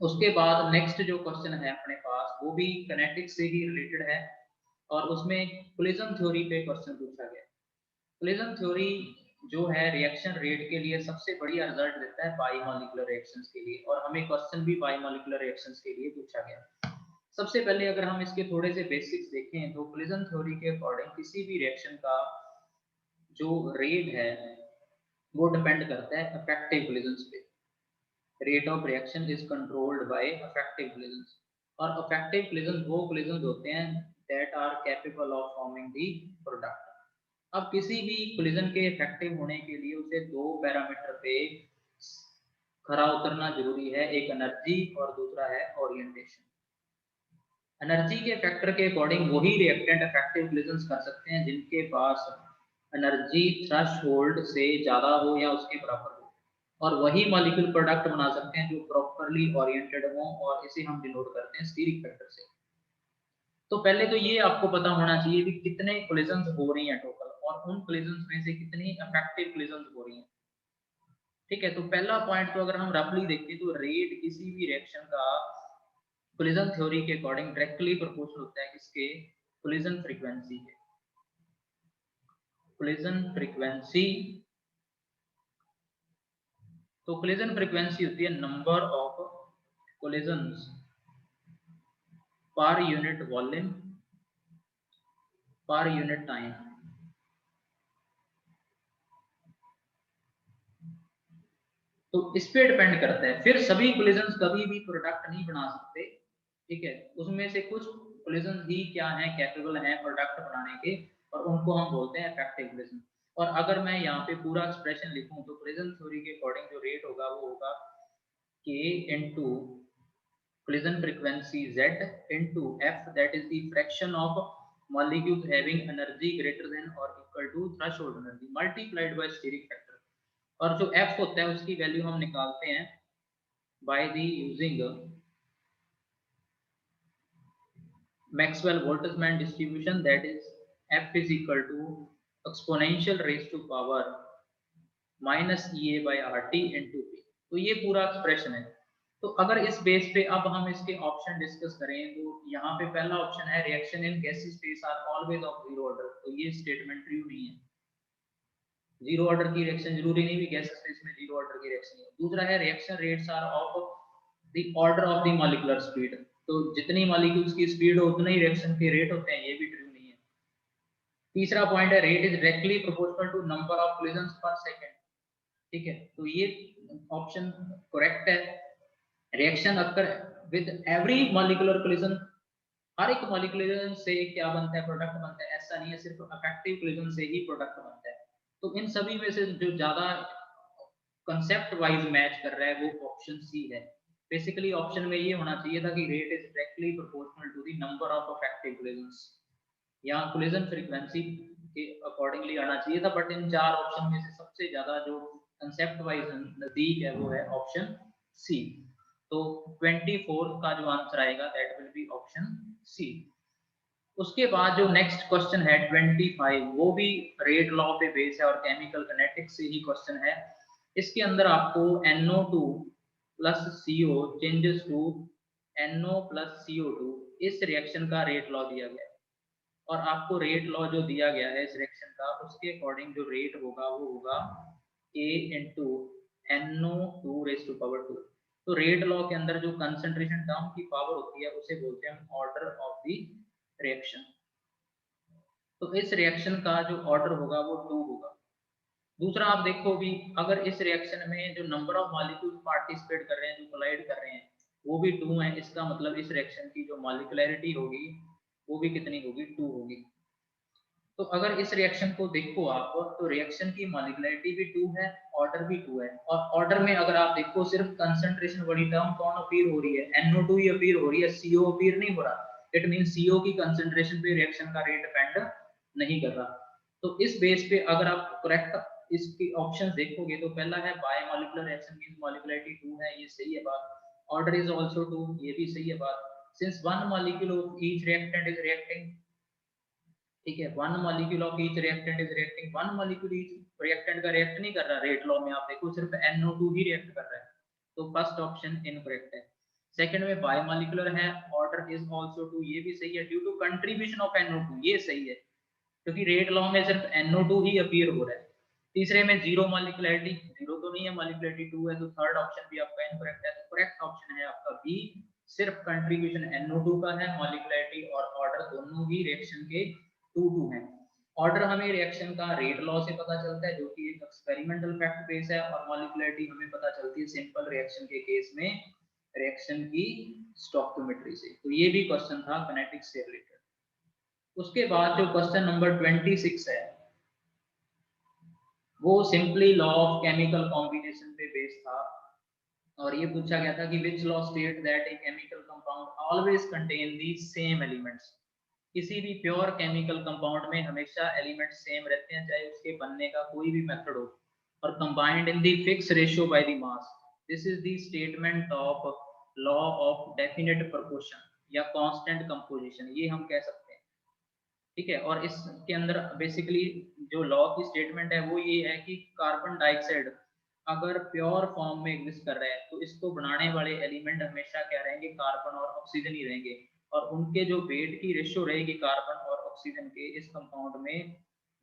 उसके बाद नेक्स्ट जो क्वेश्चन है अपने पास वो भी किनेटिक्स से ही रिलेटेड है और उसमें कोलिजन थ्योरी पे क्वेश्चन पूछा गया। कोलिजन थ्योरी जो है रिएक्शन रेट के लिए सबसे बढ़िया रिजल्ट देता है बायोमोलिकुलर रिएक्शंस के लिए, और हमें क्वेश्चन भी बायोमोलिकुलर रिएक्शंस के लिए पूछा गया। सबसे पहले अगर हम इसके थोड़े से बेसिक्स देखें तो कोलिजन थ्योरी के अकॉर्डिंग किसी भी रिएक्शन का जो रेट है वो डिपेंड करता है इफेक्टिव कोलिजन्स पे। Rate of reaction is controlled by effective collisions, और इफेक्टिव कोलिजन वो कोलिजन्स होते हैं that are capable of forming the product. अब किसी भी कोलिजन के इफेक्टिव होने के लिए उसे दो पैरामीटर पे खरा उतरना जरूरी है, एक एनर्जी और दूसरा है ओरिएंटेशन। एनर्जी के फैक्टर के अकॉर्डिंग वही रिएक्टेंट इफेक्टिव कोलिजन्स कर सकते हैं जिनके पास एनर्जी थ्रेशोल्ड से ज्यादा हो या उसके बराबर हो, और वही मॉलिक्यूल प्रोडक्ट बना सकते हैं जो प्रॉपर्ली ओरिएंटेड हो, और इसे हम डिनोट करते हैं स्टीरिक फैक्टर से। तो पहले तो ये आपको पता होना चाहिए कि कितने कोलिजन्स हो रही हैं टोटल, और उन कोलिजन्स में से कितनी इफेक्टिव कोलिजन्स हो रही हैं। ठीक है, तो पहला पॉइंट तो अगर हम रफली देखें तो रेट किसी भी रिएक्शन का कोलिजन थ्योरी के अकॉर्डिंग डायरेक्टली प्रोपोर्शनल होता है किसके, कोलिजन फ्रीक्वेंसी के। कोलिजन फ्रीक्वेंसी, तो कोलिजन फ्रीक्वेंसी होती है number of collisions per unit volume per unit time. तो इस पे डिपेंड करता है। फिर सभी कोलिजन्स कभी भी प्रोडक्ट नहीं बना सकते, ठीक है, उसमें से कुछ कोलिजन ही क्या है कैपेबल हैं प्रोडक्ट बनाने के, और उनको हम बोलते हैं इफेक्टिव कोलिजन। और अगर मैं यहाँ पे पूरा एक्सप्रेशन लिखूं तो कोलिजन थ्योरी के अकॉर्डिंग जो रेट होगा वो होगा k into collision frequency Z into F, that is the fraction of molecules having energy greater than or equal to threshold energy multiplied by steric factor। और जो F होता है उसकी वैल्यू हम निकालते हैं by the using Maxwell Boltzmann distribution, that is F is equal to exponential raised to power minus EA by RT into P। तो ये पूरा एक्सप्रेशन है। तो अगर इस बेस पे अब हम इसके ऑप्शन डिस्कस करें तो यहाँ पे पहला ऑप्शन है रिएक्शन इन गैसीय space are always of zero order, तो ये स्टेटमेंट ट्रू नहीं है, जीरो ऑर्डर की रिएक्शन जरूरी नहीं भी गैसीय स्पेस में जीरो ऑर्डर की रिएक्शन है। दूसरा है reaction rates are of the order of the molecular speed, तो जितनी मॉलिक्यूल्स की स्पीड हो उतने ही रिएक्शन के रेट होते हैं, ये भी ट्रू नहीं है। तीसरा पॉइंट है rate is directly proportional to number of collisions per second, ठीक है, तो ये ऑप्शन करेक्ट है। Reaction occur with every molecular collision, हर एक मॉलिक्यूलर से क्या बनता है, प्रोडक्ट बनता है, ऐसा नहीं है सिर्फ अफेक्टिव कोलिजन से ही प्रोडक्ट बनता है। तो इन सभी में से जो ज्यादा कंसेप्ट वाइज मैच कर रहा है वो ऑप्शन सी है। बेसिकली ऑप्शन में ये होना चाहिए था कि rate is directly proportional to the number of effective collisions, यहाँ कोलिजन फ्रीक्वेंसी के अकॉर्डिंगली आना चाहिए था, बट इन चार ऑप्शन में से सबसे ज्यादा जो कंसेप्ट वाइज नजदीक है वो है ऑप्शन सी। तो 24 का जो आंसर आएगा that will be option C. उसके बाद जो नेक्स्ट क्वेश्चन है 25, वो भी रेट लॉ पे बेस है और केमिकल काइनेटिक्स से ही क्वेश्चन है। इसके अंदर आपको NO2 plus CO changes to NO plus CO2 इस रिएक्शन का रेट लॉ दिया गया है, और आपको रेट लॉ जो दिया गया है इस रिएक्शन का उसके अकॉर्डिंग जो रेट होगा वो होगा A into NO2 raised to power 2। तो रेट लॉ के अंदर जो कंसंट्रेशन टर्म की पावर होती है उसे बोलते हैं ऑर्डर ऑफ द रिएक्शन। तो इस रिएक्शन का जो ऑर्डर होगा वो 2 होगा। दूसरा आप देखो भी अगर इस रिएक्शन में जो नंबर ऑफ मॉलिक्यूल्स पार्टिसिपेट कर रहे हैं, जो कोलाइड कर रहे हैं, वो भी 2 है, इसका मतलब इस रिएक्शन की जो मॉलिक्यूलैरिटी होगी वो भी कितनी होगी, 2 होगी। तो अगर इस रिएक्शन को देखो आप तो रिएक्शन की मॉलिक्यूलैरिटी भी 2 है, ऑर्डर भी 2 है, और ऑर्डर में अगर आप देखो सिर्फ कंसंट्रेशन वाली टर्म कौन अपीयर हो रही है, NO2 ही अपीयर हो रही है, CO अपीयर नहीं हो रहा। इट मीन CO की कंसंट्रेशन पे रिएक्शन का रेट डिपेंड नहीं कर रहा। तो इस बेस पे अगर आप करेक्ट इसकी ऑप्शंस देखोगे तो पहला है बायोमोलिकुलर रिएक्शन मींस मॉलिक्यूलैरिटी 2 है, ये सही है बात। ऑर्डर इज आल्सो 2, ये भी सही है बात। Since one molecule of each reactant is reacting, ठीक है, one molecule of each reactant is reacting, one molecule each reactant का रिएक्ट नहीं कर रहा रेट लॉ में, आप देखो सिर्फ NO2 ही रिएक्ट कर रहा है, तो फर्स्ट ऑप्शन इनकरेक्ट है। सेकंड में बायोमोलिकुलर है, ऑर्डर इज आल्सो 2, ये भी सही है, due to contribution of NO2, ये सही है क्योंकि रेट लॉ में सिर्फ NO2 ही अपीयर हो रहा है। तीसरे में जीरो मॉलिक्यूलैरिटी, जीरो तो नहीं है, मॉलिक्यूलैरिटी 2 है, तो थर्ड ऑप्शन भी आपका इनकरेक्ट है। तो करेक्ट ऑप्शन है आपका बी, सिर्फ कंट्रीब्यूशन NO2 का है, मॉलिक्यूलैरिटी और ऑर्डर दोनों ही रिएक्शन के 2 हैं। ऑर्डर हमें रिएक्शन का रेट लॉ से पता चलता है जो कि एक एक्सपेरिमेंटल फैक्ट बेस है, और मॉलिक्यूलैरिटी हमें पता चलती है सिंपल रिएक्शन के केस में रिएक्शन की स्टोइकियोमेट्री से। तो ये भी क्वेश्चन था काइनेटिक्स से रिलेटेड। उसके बाद जो क्वेश्चन नंबर 26 है वो simply law of chemical combination पे बेस्ड था, और ये पूछा गया था कि which law state that a chemical compound always contain the same elements. किसी भी प्योर केमिकल कंपाउंड में हमेशा एलिमेंट्स सेम रहते हैं चाहे उसके बनने का कोई भी मेथड हो, और combined in the fix ratio by the mass. This is the statement of law of definite proportion या कांस्टेंट कंपोजिशन, ये हम कह सकते हैं, ठीक है। और इसके अंदर बेसिकली जो लॉ की स्टेटमेंट है वो ये है कि कार्बन डाइऑक्साइड अगर प्योर फॉर्म में एग्जिस्ट कर रहे हैं तो इसको बनाने वाले एलिमेंट हमेशा क्या रहेंगे, कार्बन और ऑक्सीजन ही रहेंगे, और उनके जो वेट की रेशियो रहेगी कार्बन और ऑक्सीजन के इस कंपाउंड में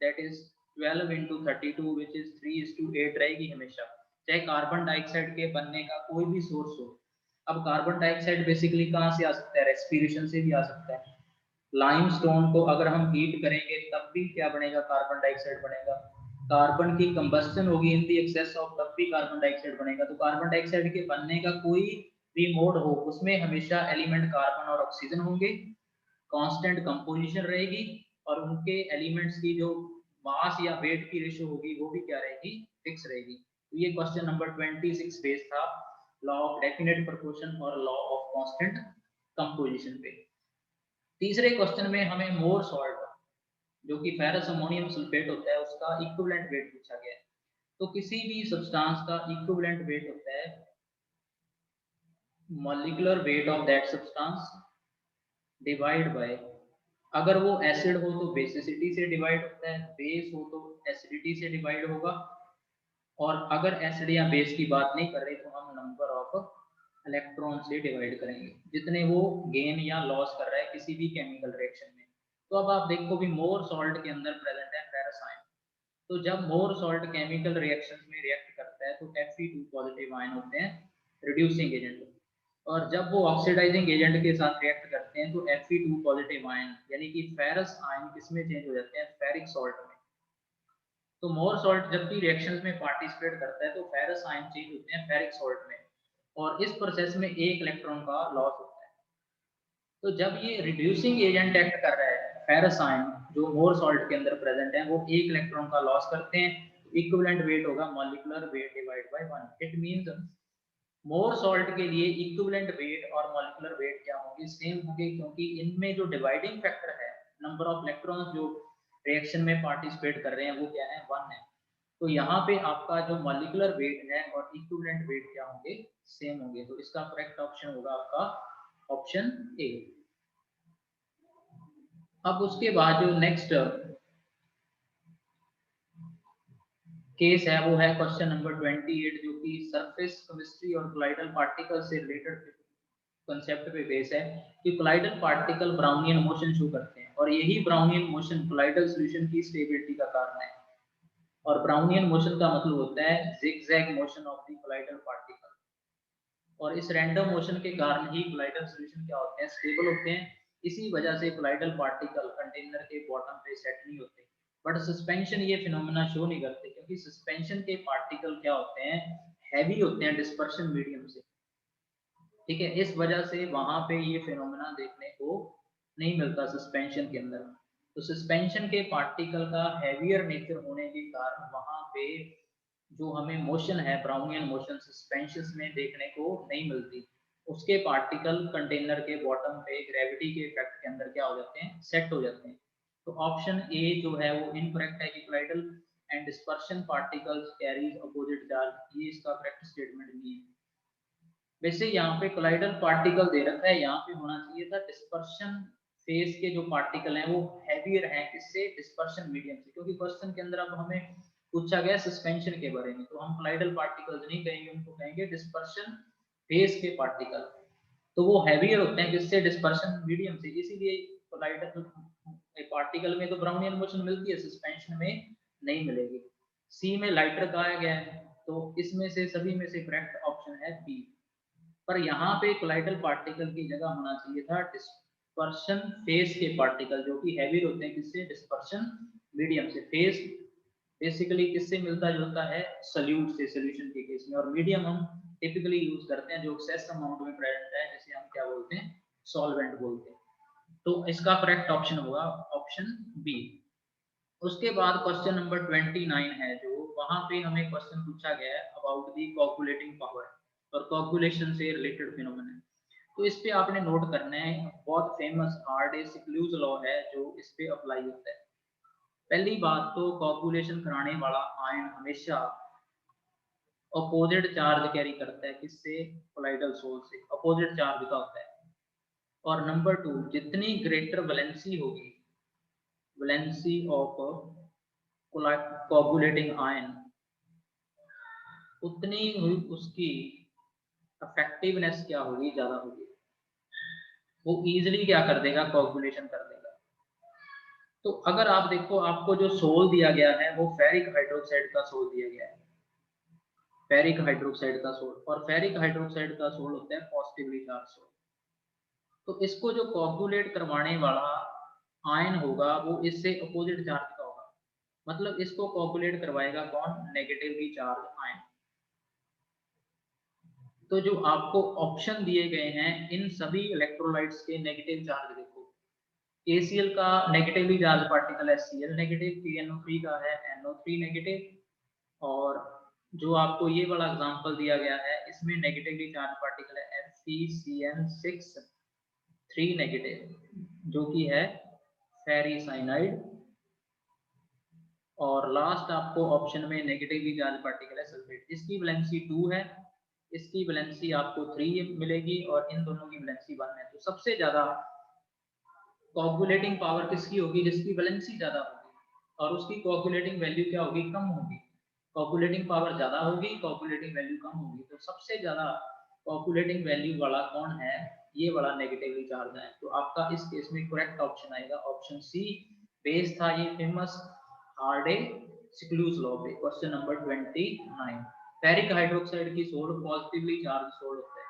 that is 12 into 32 which is 3:8 रहेगी हमेशा, चाहे कार्बन डाइऑक्साइड के बनने का कोई भी सोर्स हो। अब कार्बन डाइऑक्साइड बेसिकली कहाँ से आ सकता है, रेस्पिरेशन से भी आ सकता है। लाइमस्टोन को अगर हम हीट करेंगे तब भी क्या बनेगा, कार्बन डाइऑक्साइड बनेगा। कार्बन की कंबस्टन होगी इन दी एक्सेस ऑफ, तब भी कार्बन डाइऑक्साइड बनेगा। तो कार्बन डाइऑक्साइड के बनने का कोई भी मोड हो उसमें हमेशा एलिमेंट कार्बन और ऑक्सीजन होंगे, कांस्टेंट कंपोजिशन रहेगी, और उनके एलिमेंट्स की जो मास या वेट की रेशियो होगी वो भी क्या रहेगी, फिक्स रहेगी। तो ये क्वेश्चन नंबर 26 बेस था। लॉ ऑफ डेफिनेट प्रोपोर्शन और लॉ ऑफ कांस्टेंट कंपोजिशन पे। तीसरे क्वेश्चन में हमें मोर सॉल्ट जो कि फेरस अमोनियम सल्फेट होता है उसका इक्विवेलेंट वेट पूछा गया है। तो किसी भी सब्सटेंस का इक्विवेलेंट वेट होता है molecular weight of that substance divide by, अगर वो एसिड हो तो बेसिसिटी से डिवाइड होता है, बेस हो तो एसिडिटी से डिवाइड होगा, और अगर एसिड या बेस की बात नहीं कर रहे तो हम नंबर ऑफ इलेक्ट्रॉन से डिवाइड करेंगे जितने वो गेन या लॉस कर रहा है किसी भी केमिकल रिएक्शन में। तो अब आप देखो भी मोर सॉल्ट के अंदर प्रेजेंट है फेरस आयन। तो जब मोर सॉल्ट केमिकल रिएक्शंस में रिएक्ट करता है तो Fe2 पॉजिटिव आयन होते हैं रिड्यूसिंग एजेंट, और जब वो ऑक्सीडाइजिंग एजेंट के साथ रिएक्ट करते हैं तो Fe2 पॉजिटिव आयन यानी कि फेरस आयन किसमें चेंज हो जाते हैं, फेरिक सॉल्ट में। तो मोर सॉल्ट जब भी रिएक्शंस में पार्टिसिपेट करता है तो फेरस आयन चेंज होते हैं फेरिक सॉल्ट में, और इस प्रोसेस में एक इलेक्ट्रॉन का लॉस होता है। तो जब ये रिड्यूसिंग एजेंट एक्ट कर रहा है फेरस आयन जो मोर सॉल्ट के अंदर प्रेजेंट है वो एक इलेक्ट्रॉन का लॉस करते हैं, इक्विवेलेंट वेट होगा molecular weight divide by 1। It means more salt के लिए इक्विवेलेंट वेट और मॉलिक्यूलर वेट क्या होंगे, सेम होंगे, क्योंकि इनमें जो डिवाइडिंग फैक्टर है नंबर ऑफ इलेक्ट्रॉन्स जो रिएक्शन में पार्टिसिपेट कर रहे हैं वो क्या है, 1 है। तो यहाँ पे आपका जो मॉलिक्यूलर वेट है और इक्विवेलेंट वेट क्या होंगे, सेम होंगे। तो इसका करेक्ट ऑप्शन होगा आपका ऑप्शन ए। अब उसके बाद जो नेक्स्ट केस है वो है क्वेश्चन नंबर 28 जो कि सरफेस केमिस्ट्री और कोलाइडल पार्टिकल से रिलेटेड कंसेप्ट पे बेस है कि colloidal particle Brownian motion show करते हैं, और यही ब्राउनियन मोशन कोलाइडल सॉल्यूशन की स्टेबिलिटी का कारण है। और ब्राउनियन मोशन का मतलब होता है zigzag motion of the colloidal particle, और इस रैंडम मोशन के कारण ही कोलाइडल सॉल्यूशन क्या होते हैं, स्टेबल होते हैं। इसी वजह से कोलाइडल पार्टिकल कंटेनर के बॉटम पे सेट नहीं होते। बट सस्पेंशन ये फिनोमेना शो नहीं करते क्योंकि सस्पेंशन के पार्टिकल क्या होते हैं, हैवी होते हैं डिस्पर्शन मीडियम से। ठीक है, इस वजह से वहां पे ये फिनोमेना देखने को नहीं मिलता सस्पेंशन के अंदर। तो सस्पेंशन के पार्टिकल का हैवियर नेचर होने के कारण वहां पे जो हमें मोशन है ब्राउनियन मोशन सस्पेंशन में देखने को नहीं मिलती। उसके पार्टिकल कंटेनर के बॉटम पे ग्रेविटी के इफेक्ट के अंदर क्या हो जाते हैं, सेट हो जाते हैं। तो ऑप्शन ए जो है वो इनकरेक्ट है कि colloidal and dispersion particles carries opposite charge, ये इसका करेक्ट स्टेटमेंट नहीं है। वैसे यहाँ पे कोलाइडल पार्टिकल दे रखा है, यहाँ पे होना चाहिए था डिस्पर्शन फेज के जो पार्टिकल हैं वो हैवियर हैं किससे, डिस्पर्शन मीडियम से, क्योंकि क्वेश्चन के अंदर अब हमें पूछा गया सस्पेंशन के बारे में, तो हम कोलाइडल पार्टिकल्स नहीं कहेंगे, उनको कहेंगे डिस्पर्शन फेज के पार्टिकल। तो वो हैवियर होते हैं किससे, डिस्पर्शन मीडियम से, इसीलिए कोलाइडल पार्टिकल में तो ब्राउनियन मोशन मिलती है, सस्पेंशन में नहीं मिलेगी। सी में लाइटर कहा गया है, तो इसमें से सभी में से करेक्ट ऑप्शन है बी। पर यहाँ पे कोलाइडल पार्टिकल की जगह होना चाहिए था डिस्पर्शन फेज के पार्टिकल, जो कि हैवी होते हैं किससे, डिस्पर्शन मीडियम से। फेज बेसिकली किससे मिलता जुलता है, सॉल्यूट से, सॉल्यूशन के केस में, और मीडियम हम टिपिकली यूज करते हैं जो एक्सेस अमाउंट में प्रेजेंट है, जिसे हम क्या बोलते हैं, सॉल्वेंट बोलते हैं। तो इसका करेक्ट ऑप्शन होगा ऑप्शन बी। उसके बाद क्वेश्चन नंबर 29 है जो, वहां पे हमें क्वेश्चन पूछा गया है अबाउट दी कोगुलेटिंग पावर और कोगुलेशन से रिलेटेड फिनोमेना। तो इस पे आपने नोट करना है, बहुत फेमस हार्डे-सिक्ल्यूज लॉ है जो इस पे अप्लाई होता है। पहली बात तो कोगुलेशन कराने वाला आयन हमेशा अपोजिट चार्ज कैरी करता है किससे, कोलाइडल सोल से, अपोजिट चार्ज का होता है। और नंबर 2, जितनी ग्रेटर वैलेंसी होगी, वैलेंसी ऑफ कोगुलेटिंग आयन, उतनी हुई उसकी इफेक्टिवनेस क्या होगी, ज्यादा होगी, वो इजीली क्या कर देगा, कोगुलेशन कर देगा। तो अगर आप देखो, आपको जो सोल दिया गया है वो फेरिक हाइड्रोक्साइड का सोल दिया गया है, फेरिक हाइड्रोक्साइड का सोल, और फेरिक हाइड्रोक्साइड का सोल होता है पॉजिटिवली चार्ज सोल। तो इसको जो कोगुलेट करवाने वाला आयन होगा वो इससे अपोजिट चार्ज का होगा, मतलब इसको कोगुलेट करवाएगा कौन, नेगेटिवली चार्ज आयन। तो जो आपको ऑप्शन दिए गए हैं इन सभी इलेक्ट्रोलाइट्स के नेगेटिव चार्ज देखो, KCl का नेगेटिवली चार्ज पार्टिकल है Cl नेगेटिव, KNO3 का है NO3 नेगेटिव, और जो आपको ये वाला एग्जांपल दिया गया है, इसमें नेगेटिवली चार्ज पार्टिकल है FeCN6 3 नेगेटिव, जो कि है फेरिसाइनाइड। और लास्ट आपको ऑप्शन में नेगेटिवली चार्ज पार्टिकल है सल्फेट, इसकी वैलेंसी 2 है, इसकी वैलेंसी आपको 3 मिलेगी और इन दोनों की वैलेंसी 1 है। तो सबसे ज्यादा कोगुलेटिंग पावर किसकी होगी? जिसकी वैलेंसी ज्यादा होगी, और उसकी कोगुलेटिंग वैल्यू क्या होगी? कम होगी। कोगुलेटिंग पावर ज्यादा होगी, कोगुलेटिंग वैल्यू कम होगी। तो सबसे ज्यादा कोगुलेटिंग वैल्यू वाला कौन है? ये वाला नेगेटिवली चार्ज है। तो आपका इस केस में करेक्ट ऑप्शन आएगा ऑप्शन सी। बेस था ये फेमस हार्डे-सिक्लूज लॉ पे, क्वेश्चन नंबर 29। फेरिक हाइड्रोक्साइड की सोल पॉजिटिवली चार्ज सोल होता है।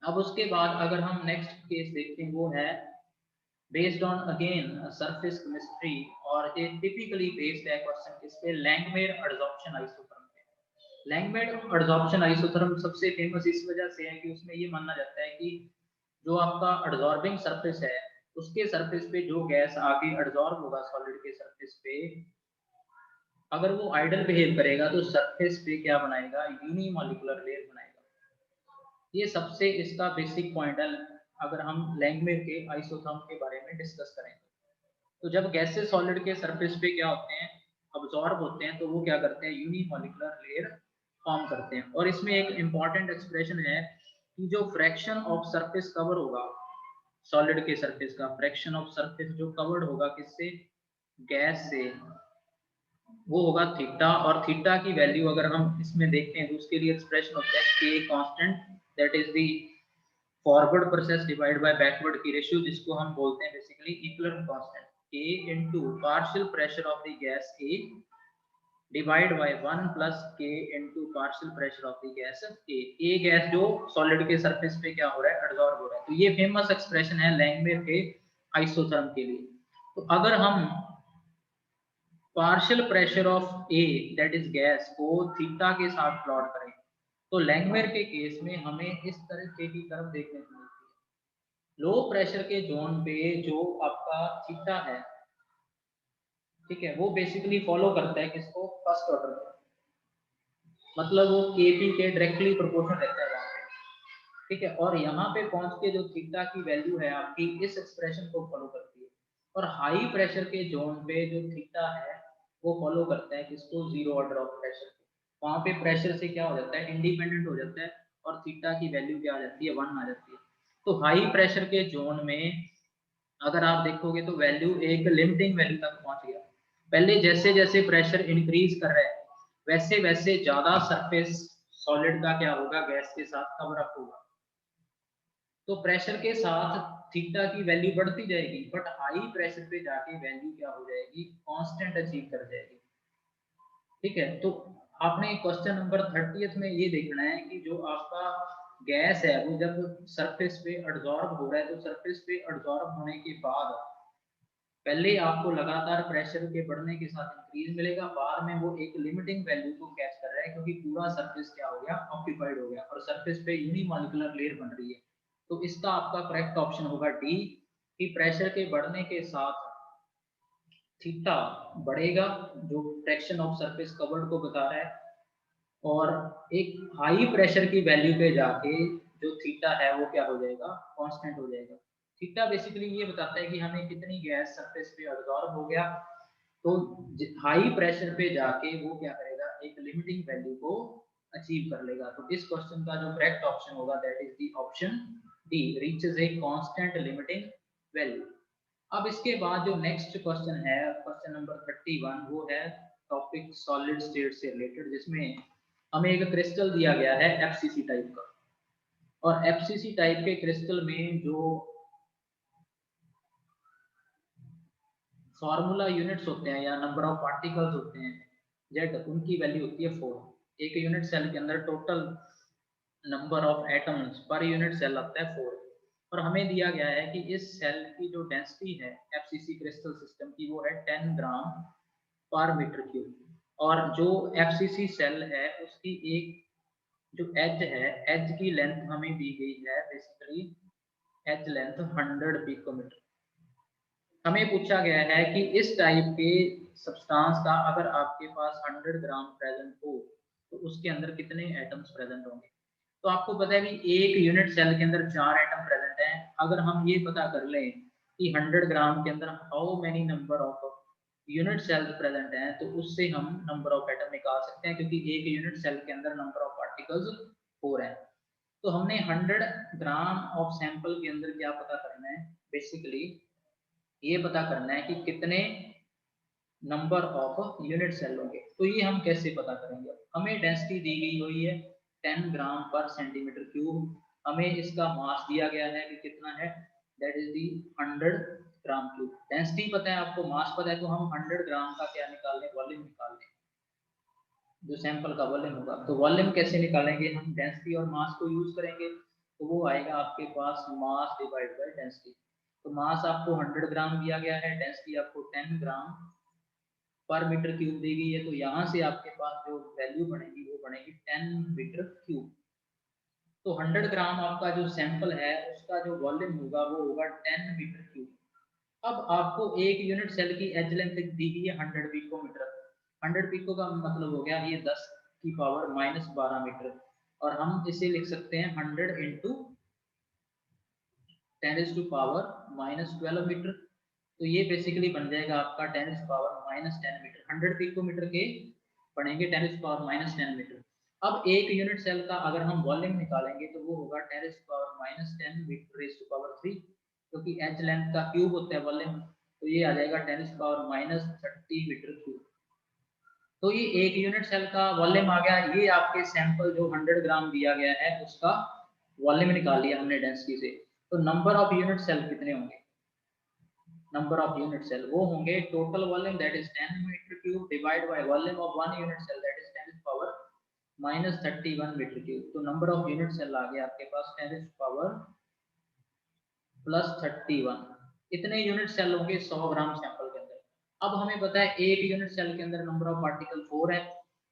अब उसके बाद अगर हम नेक्स्ट केस देखते हैं, वो है based on again surface chemistry, और ये typically based है क्वेश्चन इस पे लैंगमेयर एडसॉर्प्शन आइसोथर्म पे। लैंगमेयर एडसॉर्प्शन आइसोथर्म सबसे फेमस इस वजह से है कि उसमें ये माना जाता है कि जो आपका एडसॉर्बिंग सरफेस है, उसके सरफेस पे जो गैस आगे एडसॉर्ब होगा सॉलिड के सरफेस पे, अगर वो आइडल बिहेव करेगा तो सरफेस पे क्या बनाएगा? यूनिमॉलिक्यूलर लेयर बनाएगा। ये सबसे इसका बेसिक पॉइंट है अगर हम लैंगमेयर के आइसोथर्म के बारे में डिस्कस करें। तो जब गैसेस सॉलिड के सरफेस पे क्या होते हैं? अब्सॉर्ब होते हैं, तो वो क्या करते हैं? यूनिमॉलिक्यूलर लेयर फॉर्म करते हैं। और इसमें एक इंपॉर्टेंट एक्सप्रेशन है कि जो फ्रैक्शन ऑफ सरफेस कवर होगा सॉलिड के सरफेस का, फ्रैक्शन ऑफ सरफेस जो कवर्ड होगा किससे? गैस से, वो होगा थीटा। और थीटा की वैल्यू अगर हम इसमें देखते हैं तो उसके लिए एक्सप्रेशन होता है K constant, that is the forward process divide by backward की रेशियो, जिसको हम बोलते हैं basically equilibrium constant, K into partial pressure of the gas A divide by 1 plus K into partial pressure of the gas A. A gas जो solid के surface पे क्या हो रहा है? एडसॉर्ब हो रहा है। तो ये फेमस एक्सप्रेशन है लैंगमेयर के आइसोथर्म के लिए। तो अगर हम partial pressure of A that is gas को थीटा के साथ प्लॉट करें, तो लैंगमेयर के केस में हमें इस तरीके की कर्व देखने को मिलती है। लो प्रेशर के जोन पे जो आपका थीटा है, ठीक है, वो बेसिकली फॉलो करता है किसको? फर्स्ट ऑर्डर को, मतलब वो केपी के डायरेक्टली प्रोपोर्शनल रहता है वहां पे, ठीक है। और यहाँ पे पहुंच के जो थीटा की वैल्यू है आपकी इस एक्सप्रेशन को फॉलो करती है। और हाई प्रेशर के जोन पे जो थीटा है वो फॉलो करता है किसको? Zero order of pressure. वहां पे प्रेशर से क्या हो जाता है? इंडिपेंडेंट हो जाता है, और थीटा की वैल्यू क्या आ जाती है? 1 आ जाती है। तो हाई प्रेशर के जोन में अगर आप देखोगे तो वैल्यू एक लिमिटिंग वैल्यू तक पहुंच गया। पहले जैसे जैसे प्रेशर इंक्रीज कर रहा है वैसे वैसे ज्यादा सरफेस सॉलिड का क्या होगा? गैस के साथ कवर अप होगा। तो प्रेशर के साथ थीटा की वैल्यू बढ़ती जाएगी, बट हाई प्रेशर पे जाके वैल्यू क्या हो जाएगी? कांस्टेंट अचीव कर जाएगी, ठीक है। तो आपने क्वेश्चन नंबर 30 में ये देखना है कि जो आपका गैस है वो जब सरफेस पे एडसॉर्ब हो रहा है, तो सरफेस पे एडसॉर्ब होने के बाद पहले आपको लगातार प्रेशर के बढ़ने के साथ इंक्रीज मिलेगा, बाद में वो एक लिमिटिंग वैल्यू को कैच कर रहा है क्योंकि पूरा सरफेस क्या हो गया? ऑक्यूपाइड हो गया, और सरफेस पे यूनिमॉलिक्यूलर लेयर बन रही है। तो इसका आपका करेक्ट ऑप्शन होगा डी, कि प्रेशर के बढ़ने के साथ थीटा बढ़ेगा, जो फ्रैक्शन ऑफ सरफेस कवर्ड को बता रहा है। और एक हाई प्रेशर की वैल्यू पे जाके जो थीटा है वो क्या हो जाएगा? कांस्टेंट हो जाएगा। थीटा बेसिकली ये बताता है कि हमें कितनी गैस सरफेस पे अब्सॉर्ब हो गया। तो हाई प्रेशर पे जाके वो क्या करेगा? एक लिमिटिंग वैल्यू को अचीव कर लेगा। तो इस क्वेश्चन का जो करेक्ट ऑप्शन होगा that is the option D, reaches a constant limiting value. अब इसके बाद जो नेक्स्ट क्वेश्चन है, क्वेश्चन नंबर 31, वो है टॉपिक सॉलिड स्टेट से रिलेटेड, जिसमें हमें एक क्रिस्टल दिया गया है एफसीसी टाइप का। और एफसीसी टाइप के क्रिस्टल में जो फॉर्मूला यूनिट्स होते हैं या नंबर ऑफ पार्टिकल्स होते हैं जेड, उनकी वैल्यू होती है 4। एक यूनिट सेल के अंदर टोटल नंबर ऑफ एटम्स पर यूनिट सेल आता है 4। और हमें दिया गया है कि इस सेल की जो डेंसिटी है एफसीसी क्रिस्टल सिस्टम की वो है 10 ग्राम पर मीटर क्यूब। और जो एफसीसी सेल है उसकी एक जो एज है, एज की लेंथ हमें दी गई है बेसिकली एज लेंथ 100 पिकोमीटर। हमें पूछा गया है कि इस टाइप के सब्सटेंस का अगर आपके पास 100 ग्राम प्रेजेंट हो तो उसके अंदर कितने एटम्स प्रेजेंट होंगे। तो आपको पता है कि एक यूनिट सेल के अंदर 4 एटम प्रेजेंट हैं। अगर हम ये पता कर लें कि 100 ग्राम के अंदर how many number of unit cells present हैं, तो उससे हम नंबर ऑफ एटम निकाल सकते हैं, क्योंकि एक यूनिट सेल के अंदर नंबर ऑफ पार्टिकल्स 4 हैं। तो हमने 100 ग्राम ऑफ सैंपल के अंदर क्या पता करना है, बेसिकली ये पता करना है कि कितने नंबर ऑफ यूनिट सेल होंगे। तो ये हम कैसे पता करेंगे, हमें डेंसिटी दी गई हुई है 10 ग्राम पर सेंटीमीटर क्यूब, हमें इसका मास दिया गया है कि कितना है, that is the 100 gram cube. Density पता है आपको, मास पता है, तो हम 100 ग्राम का क्या निकाल लें, वॉल्यूम निकाल लें, जो सैंपल का वॉल्यूम होगा। तो वॉल्यूम कैसे निकालेंगे, हम डेंसिटी और मास को यूज करेंगे, तो वो आएगा आपके पास मास डिवाइड बाय डेंसिटी। तो मास आपको 100 ग्राम दिया गया है, डेंसिटी आपको 10 ग्राम पर मीटर क्यूब दी गई है, तो यहाँ से आपके पास जो वैल्यू बनेगी वो बनेगी 10 मीटर क्यूब। तो 100 ग्राम आपका जो सैंपल है उसका जो वॉल्यूम होगा वो होगा 10 मीटर क्यूब। अब आपको एक यूनिट सेल की एज लेंथ दी गई है 100 पिकोमीटर। 100 पिको का मतलब हो गया ये 10 की पावर -12 मीटर, और हम इसे लिख सकते हैं 100 इंटू 10⁻⁻12 मीटर। तो ये बेसिकली बन जाएगा आपका 10⁻⁻10 मीटर। 100 पिकोमीटर के बनेंगे 10⁻⁻10 मीटर। अब एक यूनिट सेल का अगर हम वॉल्यूम निकालेंगे तो वो होगा 10⁻⁻10 मीटर रेज़ टू पावर 3, क्योंकि एच लेंथ का क्यूब होता है वॉल्यूम, तो ये आ जाएगा 10⁻⁻30 मीटर क्यूब। तो ये एक यूनिट सेल का वॉल्यूम आ गया। ये आपके सैंपल जो 100 ग्राम दिया गया है उसका वॉल्यूम निकाल लिया हमने डेंसिटी से। तो नंबर ऑफ यूनिट सेल कितने होंगे, नंबर ऑफ यूनिट सेल वो होंगे total volume that is 10 metre cube divide by volume of one unit cell that is 10⁻31 metre cube. तो नंबर ऑफ यूनिट सेल आ गया आपके पास 10⁻+31। इतने यूनिट सेल होंगे 100 ग्राम सैंपल के अंदर। अब हमें पता है एक यूनिट सेल के अंदर नंबर ऑफ पार्टिकल 4 है,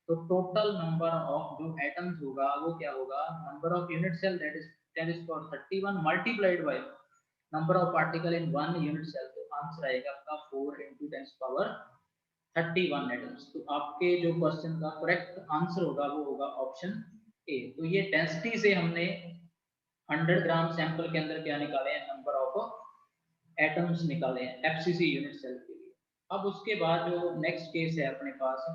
तो टोटल नंबर ऑफ जो एटम्स होगा वो क्या होगा, number of unit cell that is 10⁻31 multiplied by number of particle in one unit cell. तो आंसर आएगा आपका 4 × 10⁻31 एटम्स। तो आपके जो क्वेश्चन का करेक्ट आंसर होगा वो होगा ऑप्शन ए। तो ये डेंसिटी से हमने 100 ग्राम सैंपल के अंदर क्या निकाले हैं, नंबर ऑफ एटम्स निकाले हैं एफसीसी यूनिट सेल के लिए। अब उसके बाद जो नेक्स्ट केस है अपने पास,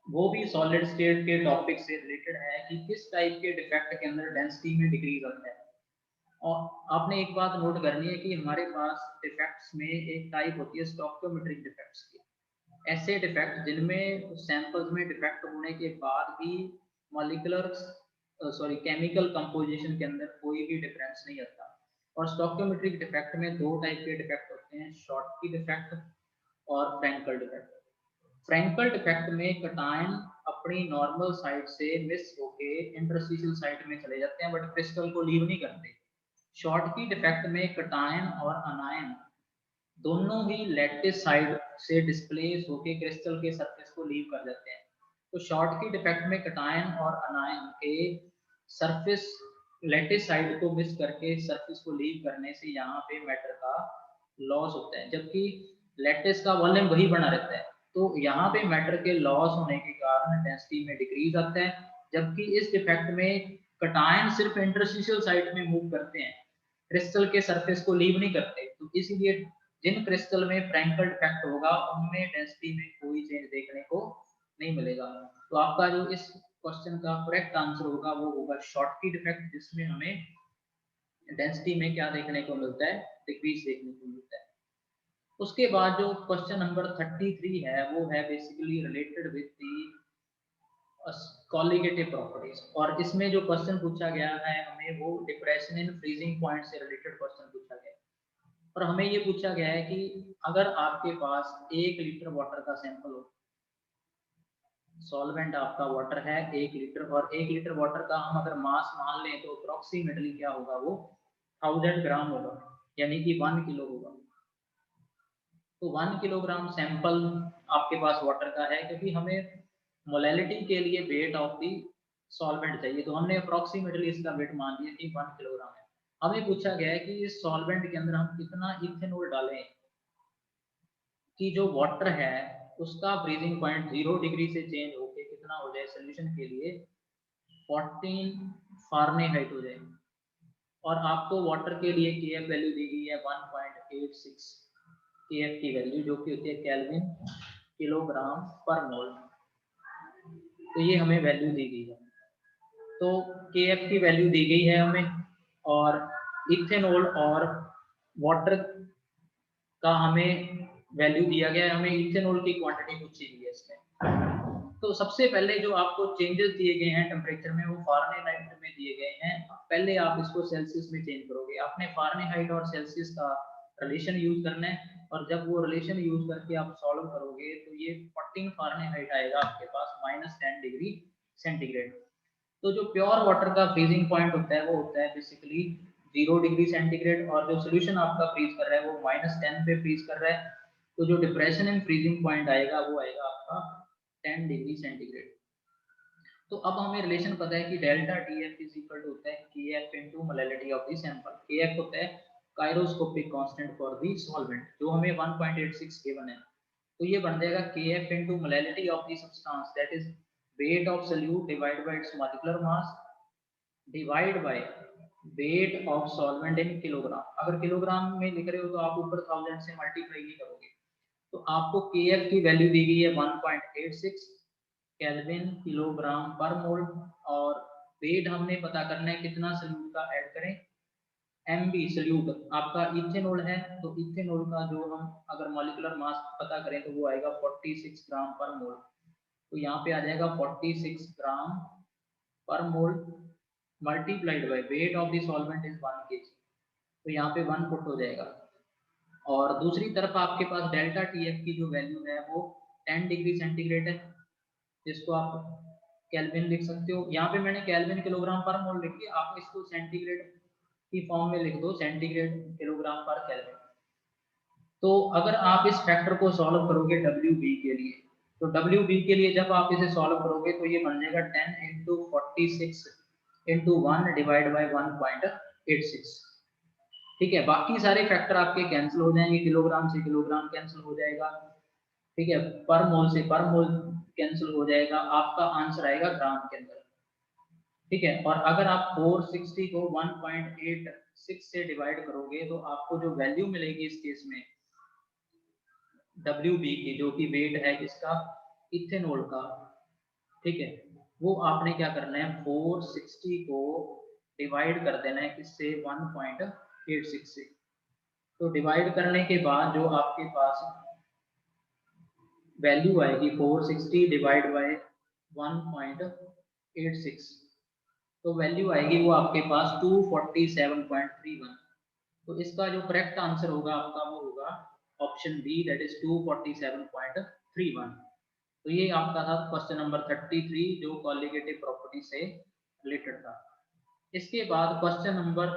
वो भी सॉलिड स्टेट के टॉपिक से रिलेटेड है कि किस टाइप के डिफेक्ट के अंदर डेंसिटी में डिक्रीज आता है। और आपने एक बात नोट करनी है कि हमारे पास डिफेक्ट्स में एक टाइप होती है स्टोइकोमेट्रिक डिफेक्ट्स की। ऐसे डिफेक्ट जिनमें सैंपल्स में डिफेक्ट होने के बाद भी मॉलिक्यूलर केमिकल कंपोजिशन के अंदर कोई भी डिफरेंस नहीं आता। और स्टोइकोमेट्रिक डिफेक्ट में दो टाइप के डिफेक्ट होते हैं, शॉर्टकी डिफेक्ट और फ्रैंकल डिफेक्ट। फ्रैंकल डिफेक्ट में कटायन अपनी नॉर्मल साइड से मिस होके इंटरस्टिशियल साइड में चले जाते हैं, बट क्रिस्टल को लीव नहीं करते। शॉर्टकी डिफेक्ट में कटायन और अनायन दोनों ही लैटिस साइड से डिस्प्लेस होके क्रिस्टल के सरफेस को लीव कर जाते हैं। तो शॉर्टकी डिफेक्ट में कटायन और अनायन के सरफेस लैटिस साइड को मिस करके सरफेस को लीव करने से यहाँ पे मैटर का लॉस होता है, जबकि लैटिस का वॉल्यूम वही बना रहता है। तो यहाँ पे मैटर के लॉस होने के कारण डेंसिटी में डिक्रीज आता है, जबकि इस डिफेक्ट में कटायन सिर्फ इंटरस्टिशियल साइड में मूव करते हैं, क्रिस्टल के सरफेस को लीव नहीं करते। तो इसीलिए जिन क्रिस्टल में फ्रैंकल डिफेक्ट होगा उनमें डेंसिटी में कोई चेंज देखने को नहीं मिलेगा। तो आपका जो इस क्वेश्चन का करेक्ट आंसर होगा वो होगा शॉर्टकी डिफेक्ट, जिसमें हमें डेंसिटी में क्या देखने को मिलता है, डिक्रीज देखने को मिलता है। उसके बाद जो क्वेश्चन नंबर 33 है वो है basically related with the colligative properties. और इसमें जो क्वेश्चन पूछा गया है हमें वो डिप्रेशन इन फ्रीजिंग पॉइंट से रिलेटेड क्वेश्चन पूछा गया है। और हमें ये पूछा गया है कि अगर आपके पास 1 लीटर वाटर का सैंपल हो, सॉल्वेंट आपका वाटर है 1 लीटर, और 1 लीटर वाटर का हम अगर मास मान लें तो अप्रोक्सीमेटली क्या होगा, वो 1000 ग्राम होगा, यानी कि 1 किलो होगा। तो 1 किलोग्राम सैंपल आपके पास वाटर का है, क्योंकि हमें मोलैलिटी के लिए वेट ऑफ दी सॉल्वेंट चाहिए, तो हमने अप्रोक्सीमेटली इसका वेट मान लिया कि 1 किलोग्राम है। हमें पूछा गया है कि इस सॉल्वेंट के अंदर हम कितना इथेनॉल डालें कि जो वाटर है उसका फ्रीजिंग पॉइंट 0 डिग्री से चेंज होके कितना हो जाए सोल्यूशन के लिए 14 फारेनहाइट हो जाए। और आपको वाटर के लिए केएफ वैल्यू दी गई है 1.86 केएफ की वैल्यू, जो कि होती है केल्विन किलोग्राम पर मोल। तो ये हमें वैल्यू दी गई है। तो केएफ की वैल्यू दी गई है हमें, और इथेनॉल और वाटर का हमें वैल्यू दिया गया है। हमें इथेनॉल की क्वांटिटी पूछी गई है इसमें। तो सबसे पहले जो आपको चेंजेस दिए गए हैं टेम्परेचर में, वो फारेनहाइट में दिए गए हैं। पहले आप इसको सेल्सियस में चेंज करोगे। आपने फारेनहाइट और सेल्सियस का रिलेशन यूज करना है, और जब वो रिलेशन यूज करके आप सॉल्व करोगे तो ये 14 फारेनहाइट आएगा आपके पास -10 डिग्री सेंटीग्रेड। तो जो प्योर वाटर का फ्रीजिंग पॉइंट होता है वो होता है बेसिकली 0 डिग्री सेंटीग्रेड, और जो सोल्यूशन आपका फ्रीज कर रहा है वो -10 पे फ्रीज कर रहा है। तो जो डिप्रेशन इन फ्रीजिंग पॉइंट आएगा वो आएगा आपका 10 डिग्री सेंटीग्रेड। तो अब हमें रिलेशन पता है कि delta T F is equal to होता है K F into molality of the sample. K F होता है cryoscopic constant for the solvent, जो हमें 1.86 गिवन है। तो ये बन जाएगा K F into molality of the substance, that is weight of solute divide by its molecular mass divide by weight of solvent in kilogram. अगर किलोग्राम में लिख रहे हो तो आप ऊपर 1000 से मल्टीप्लाई नहीं करोगे। तो आपको केएफ की वैल्यू दी गई है 1.86 केल्विन किलोग्राम पर मोल, और वेट हमने पता करना है कितना सोल्यूट का ऐड करें, एमबी सोल्यूट आपका इथेनॉल है। तो इथेनॉल का जो हम अगर मॉलिक्यूलर मास पता करें तो वो आएगा 46 ग्राम पर मोल। तो यहाँ पे आ जाएगा 46 gram per mole multiplied by weight of the solvent is 1 kg। तो यहाँ पे 1 पुट हो जाएगा। और दूसरी तरफ आपके पास डेल्टा टीएफ की जो वैल्यू है वो 10 डिग्री सेंटीग्रेड है, जिसको आप केल्विन लिख सकते हो। यहाँ पे मैंने केल्विन किलोग्राम पर मोल लिख दिया, आप इसको सेंटीग्रेड की फॉर्म में लिख दो, सेंटीग्रेड किलोग्राम पर केल्विन। तो अगर आप इस फैक्टर को सॉल्व करोगे WB के लिए, तो WB के लिए जब आप इसे सॉल्व करोगे तो ये बन जाएगा 10 इंटू 46 इंटू 1 डिवाइड बाई 1.86। ठीक है, बाकी सारे फैक्टर आपके कैंसिल हो जाएंगे, किलोग्राम से किलोग्राम कैंसिल हो जाएगा, ठीक है, पर मोल से पर मोल कैंसिल हो जाएगा, आपका आंसर आएगा ग्राम के अंदर। ठीक है, और अगर आप 460 को 1.86 से डिवाइड करोगे तो आपको जो वैल्यू मिलेगी इस केस में WB की, जो कि वेट है इसका इथेनॉल का, ठीक है, वो आपने क्या करना है 460 को डिवाइड कर देना है किससे 1.86 से। तो डिवाइड करने के बाद जो आपके पास वैल्यू आएगी 460 डिवाइड बाय 1.86, तो वैल्यू आएगी वो आपके पास 247.31। तो इसका जो करेक्ट आंसर होगा आपका वो होगा ऑप्शन बी, दैट इज 247.31। तो ये आपका था क्वेश्चन नंबर 33 जो कॉलिगेटिव प्रॉपर्टी से रिलेटेड था। इसके बाद क्वेश्चन नंबर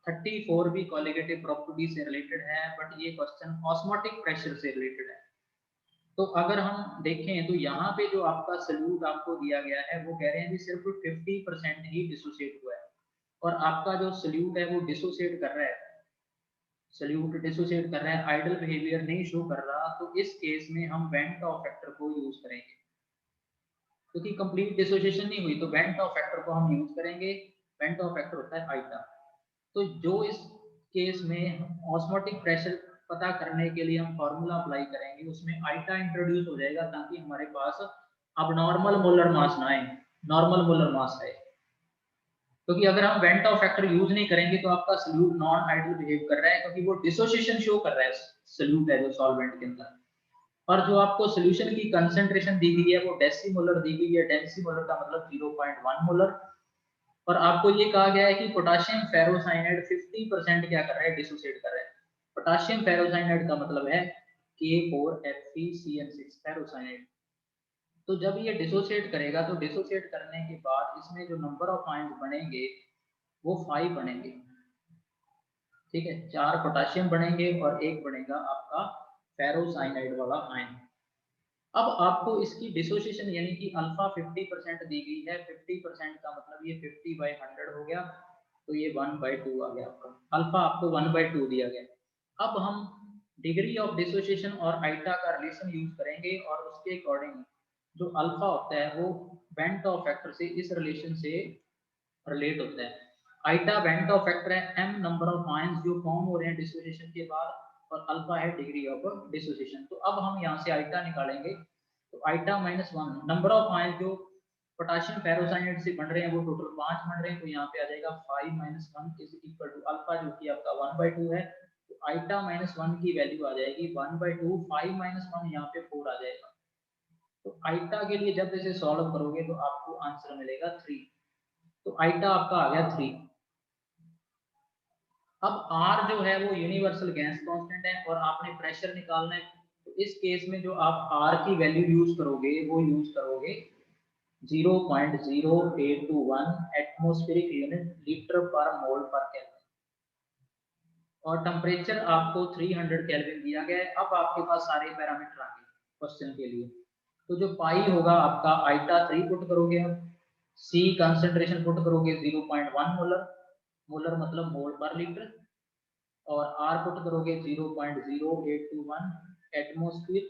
34 भी कॉलिगेटिव प्रॉपर्टी से रिलेटेड है, बट ये क्वेश्चन ऑस्मोटिक प्रेशर से रिलेटेड है। तो अगर हम देखें तो यहाँ पे जो आपका सल्यूट आपको दिया गया है वो कह रहे हैं कि सिर्फ 50% ही डिसोसिएट हुआ है, और आपका जो सल्यूट है वो डिसोसिएट कर रहा है, सल्यूट डिसोसिएट कर रहा है, आइडल बिहेवियर नहीं शो कर रहा। तो इस केस में हम वेंट ऑफ फैक्टर को यूज करेंगे, क्योंकि कंप्लीट डिसोसिएशन नहीं हुई तो वेंट ऑफ फैक्टर को हम यूज करेंगे। वेंट ऑफ फैक्टर होता है आइटा। तो जो इस केस में ऑस्मोटिक प्रेशर पता करने के लिए हम फॉर्मूला अप्लाई करेंगे उसमें आइटा इंट्रोड्यूस हो जाएगा, ताकि हमारे पास अब नॉर्मल मोलर मास ना आए, नॉर्मल मोलर मास आए। क्योंकि अगर हम वेंट ऑफ फैक्टर यूज नहीं करेंगे तो आपका सल्यूट नॉन आइडल बिहेव कर रहा है, क्योंकि वो डिसोसिएशन शो कर रहा है सल्यूट है जो सॉल्वेंट के अंदर। और जो आपको सॉल्यूशन की कंसंट्रेशन दी गई है वो डेसीमोलर दी गई है। डेसीमोलर का मतलब 0.1 मोलर। और आपको ये कहा गया है कि पोटेशियम फेरोसाइनाइड 50% क्या कर रहा है, डिसोसिएट कर रहा है। पोटेशियम फेरोसाइनाइड का मतलब है K4Fe(CN6) फेरोसाइनाइड। तो जब ये डिसोसिएट करेगा तो डिसोसिएट करने के बाद इसमें जो नंबर ऑफ आयंस बनेंगे वो 5 बनेंगे। ठीक है, 4 पोटेशियम बनेंगे और एक बनेगा आपका फेरोसाइनाइड वाला आयन। अब आपको इसकी डिसोसिएशन यानी कि अल्फा 50% दी गई है। 50% का मतलब ये 50/100 हो गया, तो ये 1/2 आ गया आपका। अल्फा आपको 1/2 दिया गया। अब हम डिग्री ऑफ डिसोसिएशन और आइटा का रिलेशन यूज करेंगे और उसके अकॉर्डिंग जो अल्फा होता है वो वेन टॉप फैक्टर से इस रिलेशन से रिलेट होता है। आइटा वेन टॉप फैक्टर है, एम नंबर ऑफ आयंस जो फॉर्म हो रहे हैं डिसोसिएशन के बाद, और अल्फा है डिग्री ऑफ डिसोसिएशन। तो अब हम यहाँ से आइटा निकालेंगे, तो आइटा -1 नंबर ऑफ आयंस जो पोटेशियम फेरोसाइनाइड से बन रहे हैं वो टोटल 5 बन रहे हैं, तो यहाँ पे आ जाएगा 5 - 1 इज इक्वल टू अल्फा जो कि आपका 1/2 है। तो आइटा -1 की वैल्यू आ जाएगी 1/2, 5 - 1 यहाँ पे 4 आ जाएगा। तो आइटा के लिए जब इसे सॉल्व करोगे तो आपको आंसर मिलेगा 3। तो आइटा आपका आ गया 3। अब आर जो है वो यूनिवर्सल गैस कांस्टेंट है और आपने प्रेशर निकालना है, तो इस केस में जो आप आर की वैल्यू यूज करोगे वो यूज करोगे 0.0821 एटमॉस्फेरिक यूनिट लीटर पर मोल पर केल्विन, और टेम्परेचर आपको 300 केल्विन दिया गया है। अब आपके पास सारे पैरामीटर आ गए क्वेश्चन के लिए। तो जो पाई होगा आपका आइटा 3 पुट करोगे, हम सी कंसंट्रेशन पुट करोगे 0.1 मोलर, मोलर मतलब मोल पर लीटर, और आर पुट करोगे 0.0821 एटमॉस्फेयर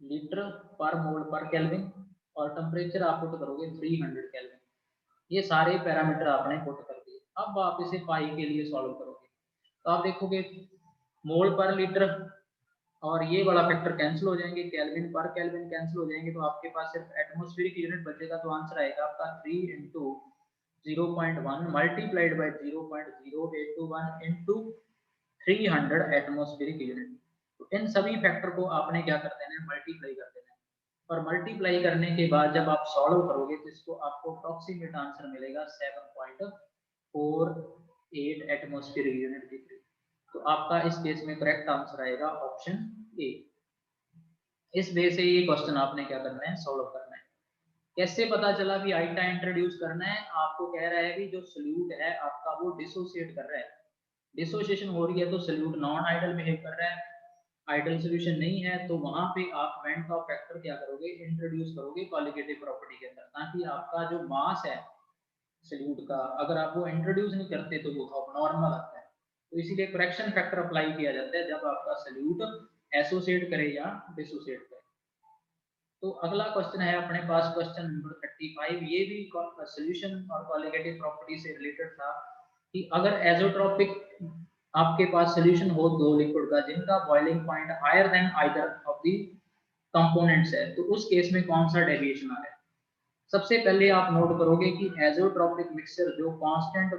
लीटर पर मोल पर केल्विन, और टेम्परेचर आप पुट करोगे 300 केल्विन। ये सारे पैरामीटर आपने पुट कर दिए। अब आप इसे पाई के लिए सॉल्व करोगे, तो आप देखोगे मोल पर लीटर और ये वाला फैक्टर कैंसिल हो जाएंगे, केल्विन पर केल्विन कैंसिल हो जाएंगे, तो आपके पास सिर्फ एटमॉस्फेरिक यूनिट बचेगा। तो आंसर आएगा आपका 3 into 0.1 multiplied by 0.0821 into 300 atmospheric unit. तो इन सभी फैक्टर को आपने क्या कर देना है, मल्टीप्लाई कर देना है, और मल्टीप्लाई करने के बाद जब आप सॉल्व करोगे तो इसको आपको अप्रोक्सीमेट आंसर मिलेगा 7.48 एटमॉस्फेरिक यूनिट डिग्री। तो आपका इस केस में करेक्ट आंसर आएगा ऑप्शन ए। इस वे से ये क्वेश्चन आपने क्या करना है, सॉल्व करना है। कैसे पता चला भी आइटा इंट्रोड्यूस करना है, आपको कह रहा है भी जो सोल्यूट है आपका वो डिसोसिएट कर रहा है, डिसोसिएशन हो रही है तो सोल्यूट नॉन आइडल बिहेव कर रहा है, आइडल सॉल्यूशन नहीं है, तो वहां पे आप वेन टॉप फैक्टर क्या करोगे, इंट्रोड्यूस करोगे कॉलिगेटिव प्रॉपर्टी के अंदर, ताकि आपका जो मास है सोल्यूट का अगर आप वो इंट्रोड्यूस नहीं करते तो वो नॉर्मल आता है। तो इसीलिए करेक्शन फैक्टर अप्लाई किया जाता है जब आपका सोल्यूट एसोसिएट करे या डिसोसिएट करे। तो अगला क्वेश्चन है अपने पास क्वेश्चन नंबर 35, ये भी सॉल्यूशन और कॉलिगेटिव प्रॉपर्टी से रिलेटेड था कि अगर एजोट्रोपिक आपके पास सॉल्यूशन हो दो लिक्विड का जिनका boiling point higher than either of the components है, तो उस केस में कौन सा डेविएशन आ रहा है। सबसे पहले आप नोट करोगे कि एजोट्रोपिक मिक्सचर जो कांस्टेंट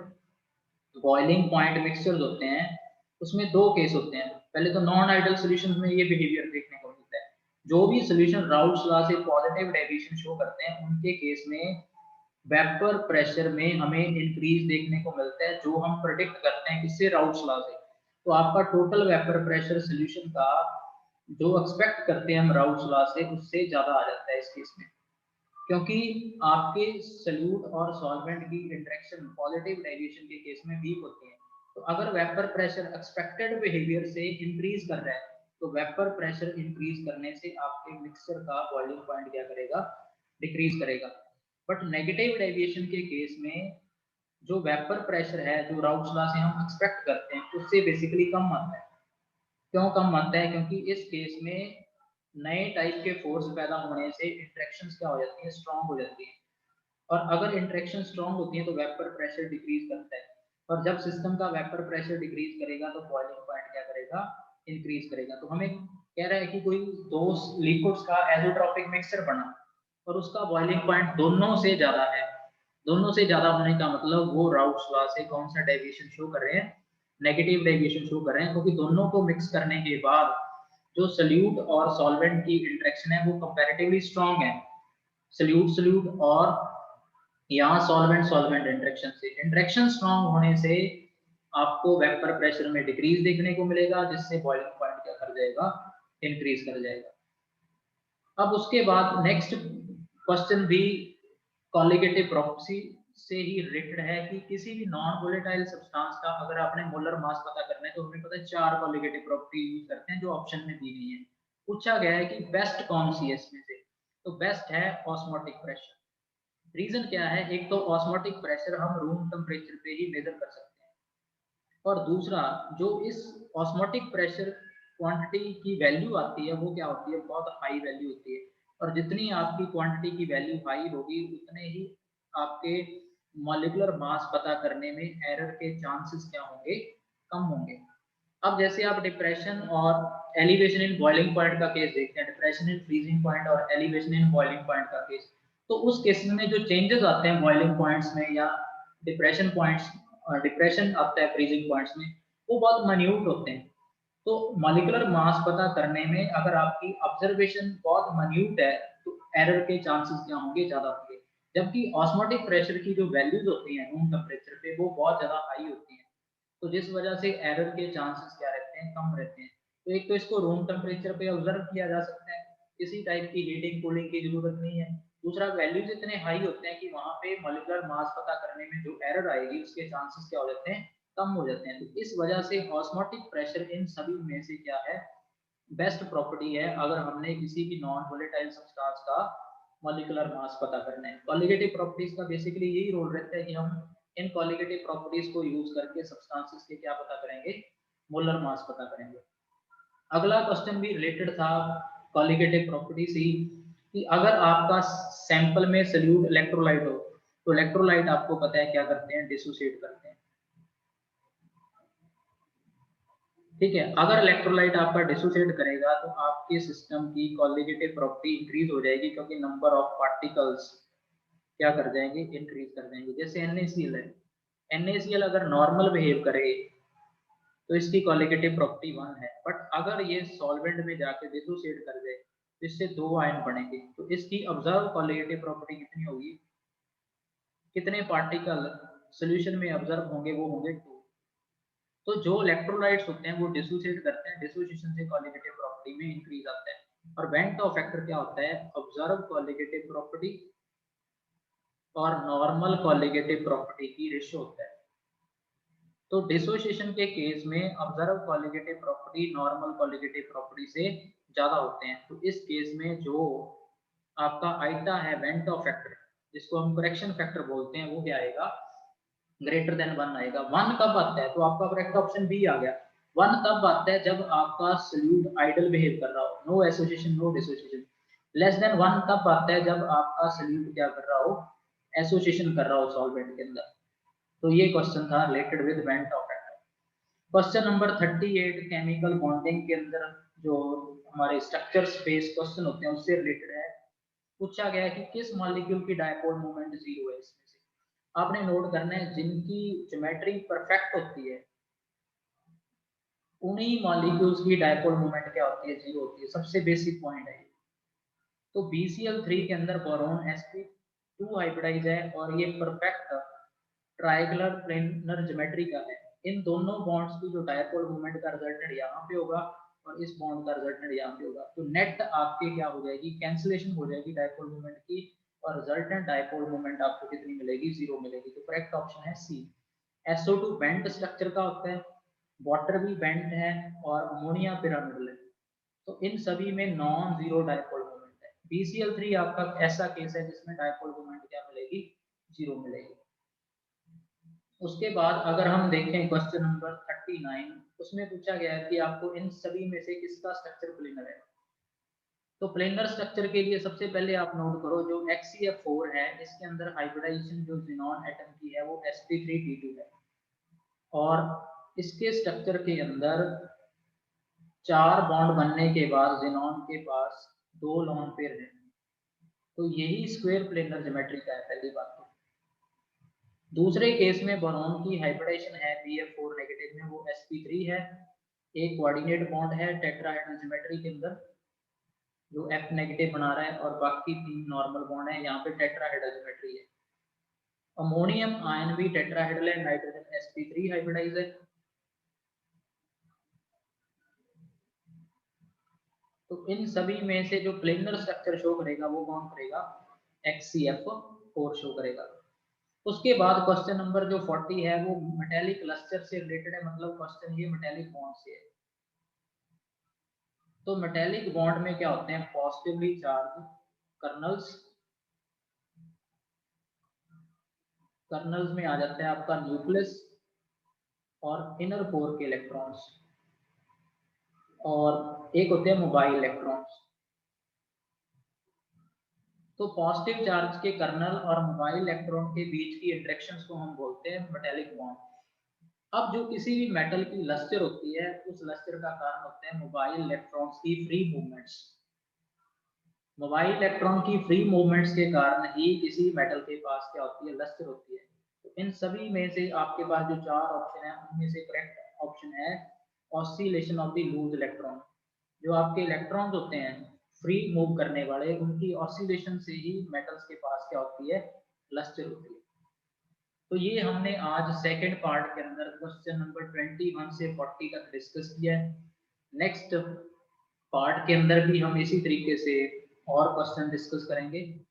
बॉइलिंग पॉइंट मिक्सचर्स होते हैं उसमें दो केस होते हैं। पहले तो नॉन आइडल सॉल्यूशंस में ये बिहेवियर देखने को मिलता है, जो भी सॉल्यूशन राउल्ट्स लॉ से पॉजिटिव डेविएशन शो करते हैं उनके केस में वेपर प्रेशर में हमें इंक्रीज देखने को मिलता है, जो हम प्रेडिक्ट करते हैं किससे, राउल्ट्स लॉ से। तो आपका टोटल वेपर प्रेशर सॉल्यूशन का जो एक्सपेक्ट करते हैं हम राउल्ट्स लॉ से उससे ज्यादा आ जाता है इस केस में, क्योंकि आपके सल्यूट और सॉल्वेंट की इंटरेक्शन पॉजिटिव डेविएशन के केस में वीक होती है। तो अगर वेपर प्रेशर एक्सपेक्टेड बिहेवियर से इंक्रीज कर रहा है तो वेपर प्रेशर इंक्रीज करने से आपके मिक्सचर का बॉइलिंग पॉइंट क्या करेगा, डिक्रीज करेगा। बट नेगेटिव डेविएशन के केस में जो वेपर प्रेशर है जो राउल्ट्स लॉ से हम एक्सपेक्ट करते हैं उससे बेसिकली कम आता है। क्यों कम आता है, क्योंकि इस केस में नए टाइप के फोर्स पैदा होने से इंटरेक्शंस क्या हो जाती हैं, स्ट्रांग हो जाती हैं, और अगर इंटरेक्शन स्ट्रांग होती है तो वेपर प्रेशर डिक्रीज करता है, और जब सिस्टम का वेपर प्रेशर डिक्रीज करेगा तो बॉइलिंग पॉइंट क्या करेगा, इंक्रीज करेगा। तो हमें कह रहा है कि कोई दो लिक्विड्स का एजोट्रोपिक मिक्सचर बना और उसका बॉइलिंग पॉइंट दोनों से ज्यादा है, दोनों से ज्यादा होने का मतलब वो राउल्ट्स लॉ से कौन सा डेविएशन शो कर रहे हैं, नेगेटिव डेविएशन शो कर रहे हैं, क्योंकि दोनों को मिक्स करने के बाद जो सल्यूट और सॉल्वेंट की इंटरेक्शन है वो कंपैरेटिवली स्ट्रांग है। सल्यूट सल्यूट और यहाँ सॉल्वेंट सॉल्वेंट इंटरेक्शन स्ट्रांग होने से आपको वेपर प्रेशर में डिक्रीज देखने को मिलेगा, जिससे बॉइलिंग पॉइंट क्या कर जाएगा, इंक्रीज कर जाएगा। अब उसके बाद नेक्स्ट क्वेश्चन भी कॉलिगेटिव प्रॉपर्टी से ही रिलेटेड है कि किसी भी नॉन वोलेटाइल सब्सटेंस का अगर आपने मोलर मास पता करना है तो हमें पता है 4 कॉलिगेटिव प्रॉपर्टी यूज करते हैं जो ऑप्शन में दी गई है। पूछा गया है कि बेस्ट कौन सी है इसमें से, तो बेस्ट है ऑस्मोटिक प्रेशर। रीजन क्या है, एक तो ऑस्मोटिक प्रेशर हम रूम टेम्परेचर पे ही मेजर कर सकते हैं, और दूसरा जो इस ऑस्मोटिक प्रेशर क्वांटिटी की वैल्यू आती है वो क्या होती है, बहुत हाई वैल्यू होती है। और जितनी आपकी क्वांटिटी की वैल्यू हाई होगी उतने ही आपके मॉलिक्यूलर मास पता करने में एरर के चांसेस क्या होंगे, कम होंगे। अब जैसे आप डिप्रेशन और एलिवेशन इन बॉइलिंग पॉइंट का केस देखते हैं, डिप्रेशन इन फ्रीजिंग पॉइंट और एलिवेशन इन बॉइलिंग पॉइंट का केस, तो उस केस में जो चेंजेस आते हैं बॉइलिंग पॉइंट्स में या डिप्रेशन पॉइंट्स, डिप्रेशन आता है फ्रीजिंग पॉइंट्स में, वो बहुत माइन्यूट होते हैं। तो मॉलिक्यूलर मास पता करने में अगर आपकी ऑब्जर्वेशन बहुत माइन्यूट है तो एरर के चांसेस क्या होंगे, ज्यादा होंगे। जबकि ऑस्मोटिक प्रेशर की जो वैल्यूज होती हैं रूम टेम्परेचर पे वो बहुत ज्यादा हाई होती हैं, तो जिस वजह से एरर के चांसेस क्या रहते हैं, कम रहते हैं। तो एक तो इसको रूम टेम्परेचर पे ऑब्जर्व किया जा सकता है, किसी टाइप की हीटिंग कूलिंग की जरूरत नहीं है। दूसरा, वैल्यूज इतने हाई होते हैं कि वहां पे मॉलिक्यूलर मास पता करने में जो एरर आएगी उसके चांसेस क्या हो जाते हैं, कम हो जाते हैं। तो इस वजह से ऑस्मोटिक प्रेशर इन सभी में से क्या है, बेस्ट प्रॉपर्टी है अगर हमने किसी भी नॉन वोलेटाइल सब्सटेंस का मॉलिक्यूलर मास पता करना है। कॉलिगेटिव प्रॉपर्टीज का बेसिकली यही रोल रहता है कि हम इन कॉलिगेटिव प्रॉपर्टीज को यूज करके सब्सटेंसेस के क्या पता करेंगे, मोलर मास पता करेंगे। अगला क्वेश्चन भी रिलेटेड था कॉलिगेटिव प्रॉपर्टी से, कि अगर आपका सैंपल में सल्यूट इलेक्ट्रोलाइट हो तो इलेक्ट्रोलाइट आपको पता है क्या करते हैं, डिसोसिएट करते हैं। ठीक है, अगर इलेक्ट्रोलाइट आपका डिसोसिएट करेगा तो आपके सिस्टम की कॉलिगेटिव प्रॉपर्टी इंक्रीज हो जाएगी, क्योंकि नंबर ऑफ पार्टिकल्स क्या कर जाएंगे, इंक्रीज कर जाएंगे। जैसे NaCl है, NaCl अगर नॉर्मल बिहेव करे तो इसकी कॉलिगेटिव प्रॉपर्टी 1 है, बट अगर ये सॉल्वेंट में जाके डिसोसिएट कर जाए तो इससे 2 आयन बनेंगे, तो इसकी ऑब्जर्व कॉलिगेटिव प्रॉपर्टी कितनी होगी, कितने पार्टिकल सोल्यूशन में ऑब्जर्व होंगे, वो होंगे 2। तो जो इलेक्ट्रोलाइट्स होते हैं वो डिसोसिएट करते हैं, डिसोसिएशन से कॉलिगेटिव प्रॉपर्टी में इंक्रीज आता है। और वेंट ऑफ फैक्टर क्या होता है, ऑब्जर्व कॉलिगेटिव प्रॉपर्टी और नॉर्मल कॉलिगेटिव प्रॉपर्टी की रेशियो होता है। तो डिसोसिएशन के केस में observe colligative property normal colligative property से ज्यादा होते हैं। तो इस केस में जो आपका आइटा है वेंट ऑफ फैक्टर, जिसको हम करेक्शन फैक्टर बोलते हैं, वो क्या आएगा, ग्रेटर देन 1 आएगा। 1 कब आता है, तो आपका करेक्ट ऑप्शन बी आ गया। 1 तब आता है जब आपका सल्यूट आइडल बिहेव कर रहा हो, no association no dissociation. Less than 1 तब आता है जब आपका सल्यूट क्या कर रहा हो, एसोसिएशन कर रहा हो सॉल्वेंट के अंदर। तो ये क्वेश्चन था related with went of factor. Question number 38 chemical bonding के अंदर जो हमारे स्ट्रक्चर स्पेस क्वेश्चन होते हैं उससे रिलेटेड है। पूछा गया है कि किस मॉलिक्यूल की डायपोल मोमेंट 0 है। इसमें से आपने नोट करना है जिनकी ज्योमेट्री परफेक्ट होती है उन्हीं मॉलिक्यूल्स की डायपोल मोमेंट क्या होती है, 0 होती है। सबसे बेसिक पॉइंट है। तो BCl3 के अंदर बोरोन sp2 हाइब्रिडाइज है और ये परफेक्ट ट्रायंगुलर प्लेनर ज्योमेट्री का है। इन दोनों बॉन्ड्स की जो डायपोल मोमेंट का रिजल्टेंट यहाँ पे होगा और इस बॉन्ड का रिजल्टेंट यहाँ पे होगा, तो नेट आपके क्या हो जाएगी, कैंसिलेशन हो जाएगी डायपोल मोमेंट की, और रिजल्टेंट डायपोल मोमेंट आपको कितनी मिलेगी, 0 मिलेगी। तो करेक्ट ऑप्शन है सी। SO2 बेंट स्ट्रक्चर का होता है, वाटर भी बेंट है और अमोनिया पिरामिडल है। तो इन सभी में नॉन जीरो डायपोल मोमेंट है। BCl3 आपका ऐसा केस है जिसमें डायपोल मोमेंट क्या मिलेगी, 0 मिलेगी। उसके बाद अगर हम देखें क्वेश्चन नंबर 39, उसमें पूछा गया है कि आपको इन सभी में से किसका स्ट्रक्चर प्लेनर है। तो प्लेनर स्ट्रक्चर के लिए सबसे पहले आप नोट करो जो HCl4 है, इसके अंदर हाइब्रिडाइजेशन जो जिनॉन एटम की है वो sp3d2 है, और इसके स्ट्रक्चर के अंदर 4 बॉन्ड बनने के बाद जिनॉन के पास 2 लोन पेयर है। तो यही स्क्वायर प्लेनर ज्योमेट्री का है, पहली बात। तो दूसरे केस में बोरॉन की हाइब्रिडाइजेशन है Bf4 नेगेटिव में, वो sp3 है, एक कोऑर्डिनेट बॉन्ड है टेट्राहेड्रल ज्योमेट्री के अंदर जो F नेगेटिव बना रहा है, और बाकी 3 नॉर्मल बॉन्ड है, यहाँ पे टेट्राहेड्रल ज्योमेट्री है। अमोनियम आयन भी टेट्राहेड्रल है, नाइट्रोजन sp3 हाइब्रिडाइज है। तो इन सभी में से जो प्लेनर स्ट्रक्चर शो करेगा वो कौन करेगा, HCl4 शो करेगा। उसके बाद क्वेश्चन नंबर जो 40 है वो मेटेलिक क्लस्टर से रिलेटेड है, मतलब क्वेश्चन ये मेटेलिक बॉन्ड से है। तो मेटेलिक बॉन्ड में क्या होते हैं, पॉजिटिवली चार्ज कर्नल्स, कर्नल्स में आ जाता है आपका न्यूक्लियस और इनर कोर के इलेक्ट्रॉन्स। और एक होते हैं मोबाइल इलेक्ट्रॉन्स। तो पॉजिटिव चार्ज के कर्नल और मोबाइल इलेक्ट्रॉन के बीच की इंटरेक्शंस को हम बोलते हैं मेटेलिक बॉन्ड। अब जो किसी भी मेटल की लस्टर होती है, उस लस्टर का कारण होते हैं मोबाइल इलेक्ट्रॉन्स की फ्री मूवमेंट्स। मोबाइल इलेक्ट्रॉन की फ्री मूवमेंट्स के कारण ही किसी मेटल के पास क्या होती है, लस्टर होती है। तो इन सभी में से आपके पास जो चार ऑप्शन है, उनमें से करेक्ट ऑप्शन है oscillation of the loose electron. जो आपके इलेक्ट्रॉन्स होते हैं फ्री मूव करने वाले, उनकी ऑसिलेशन से ही मेटल्स के पास क्या होती है, लस्टर होती है। तो ये हमने आज सेकंड पार्ट के अंदर क्वेश्चन नंबर 21 से 40 तक डिस्कस किया है। नेक्स्ट पार्ट के अंदर भी हम इसी तरीके से और क्वेश्चन डिस्कस करेंगे।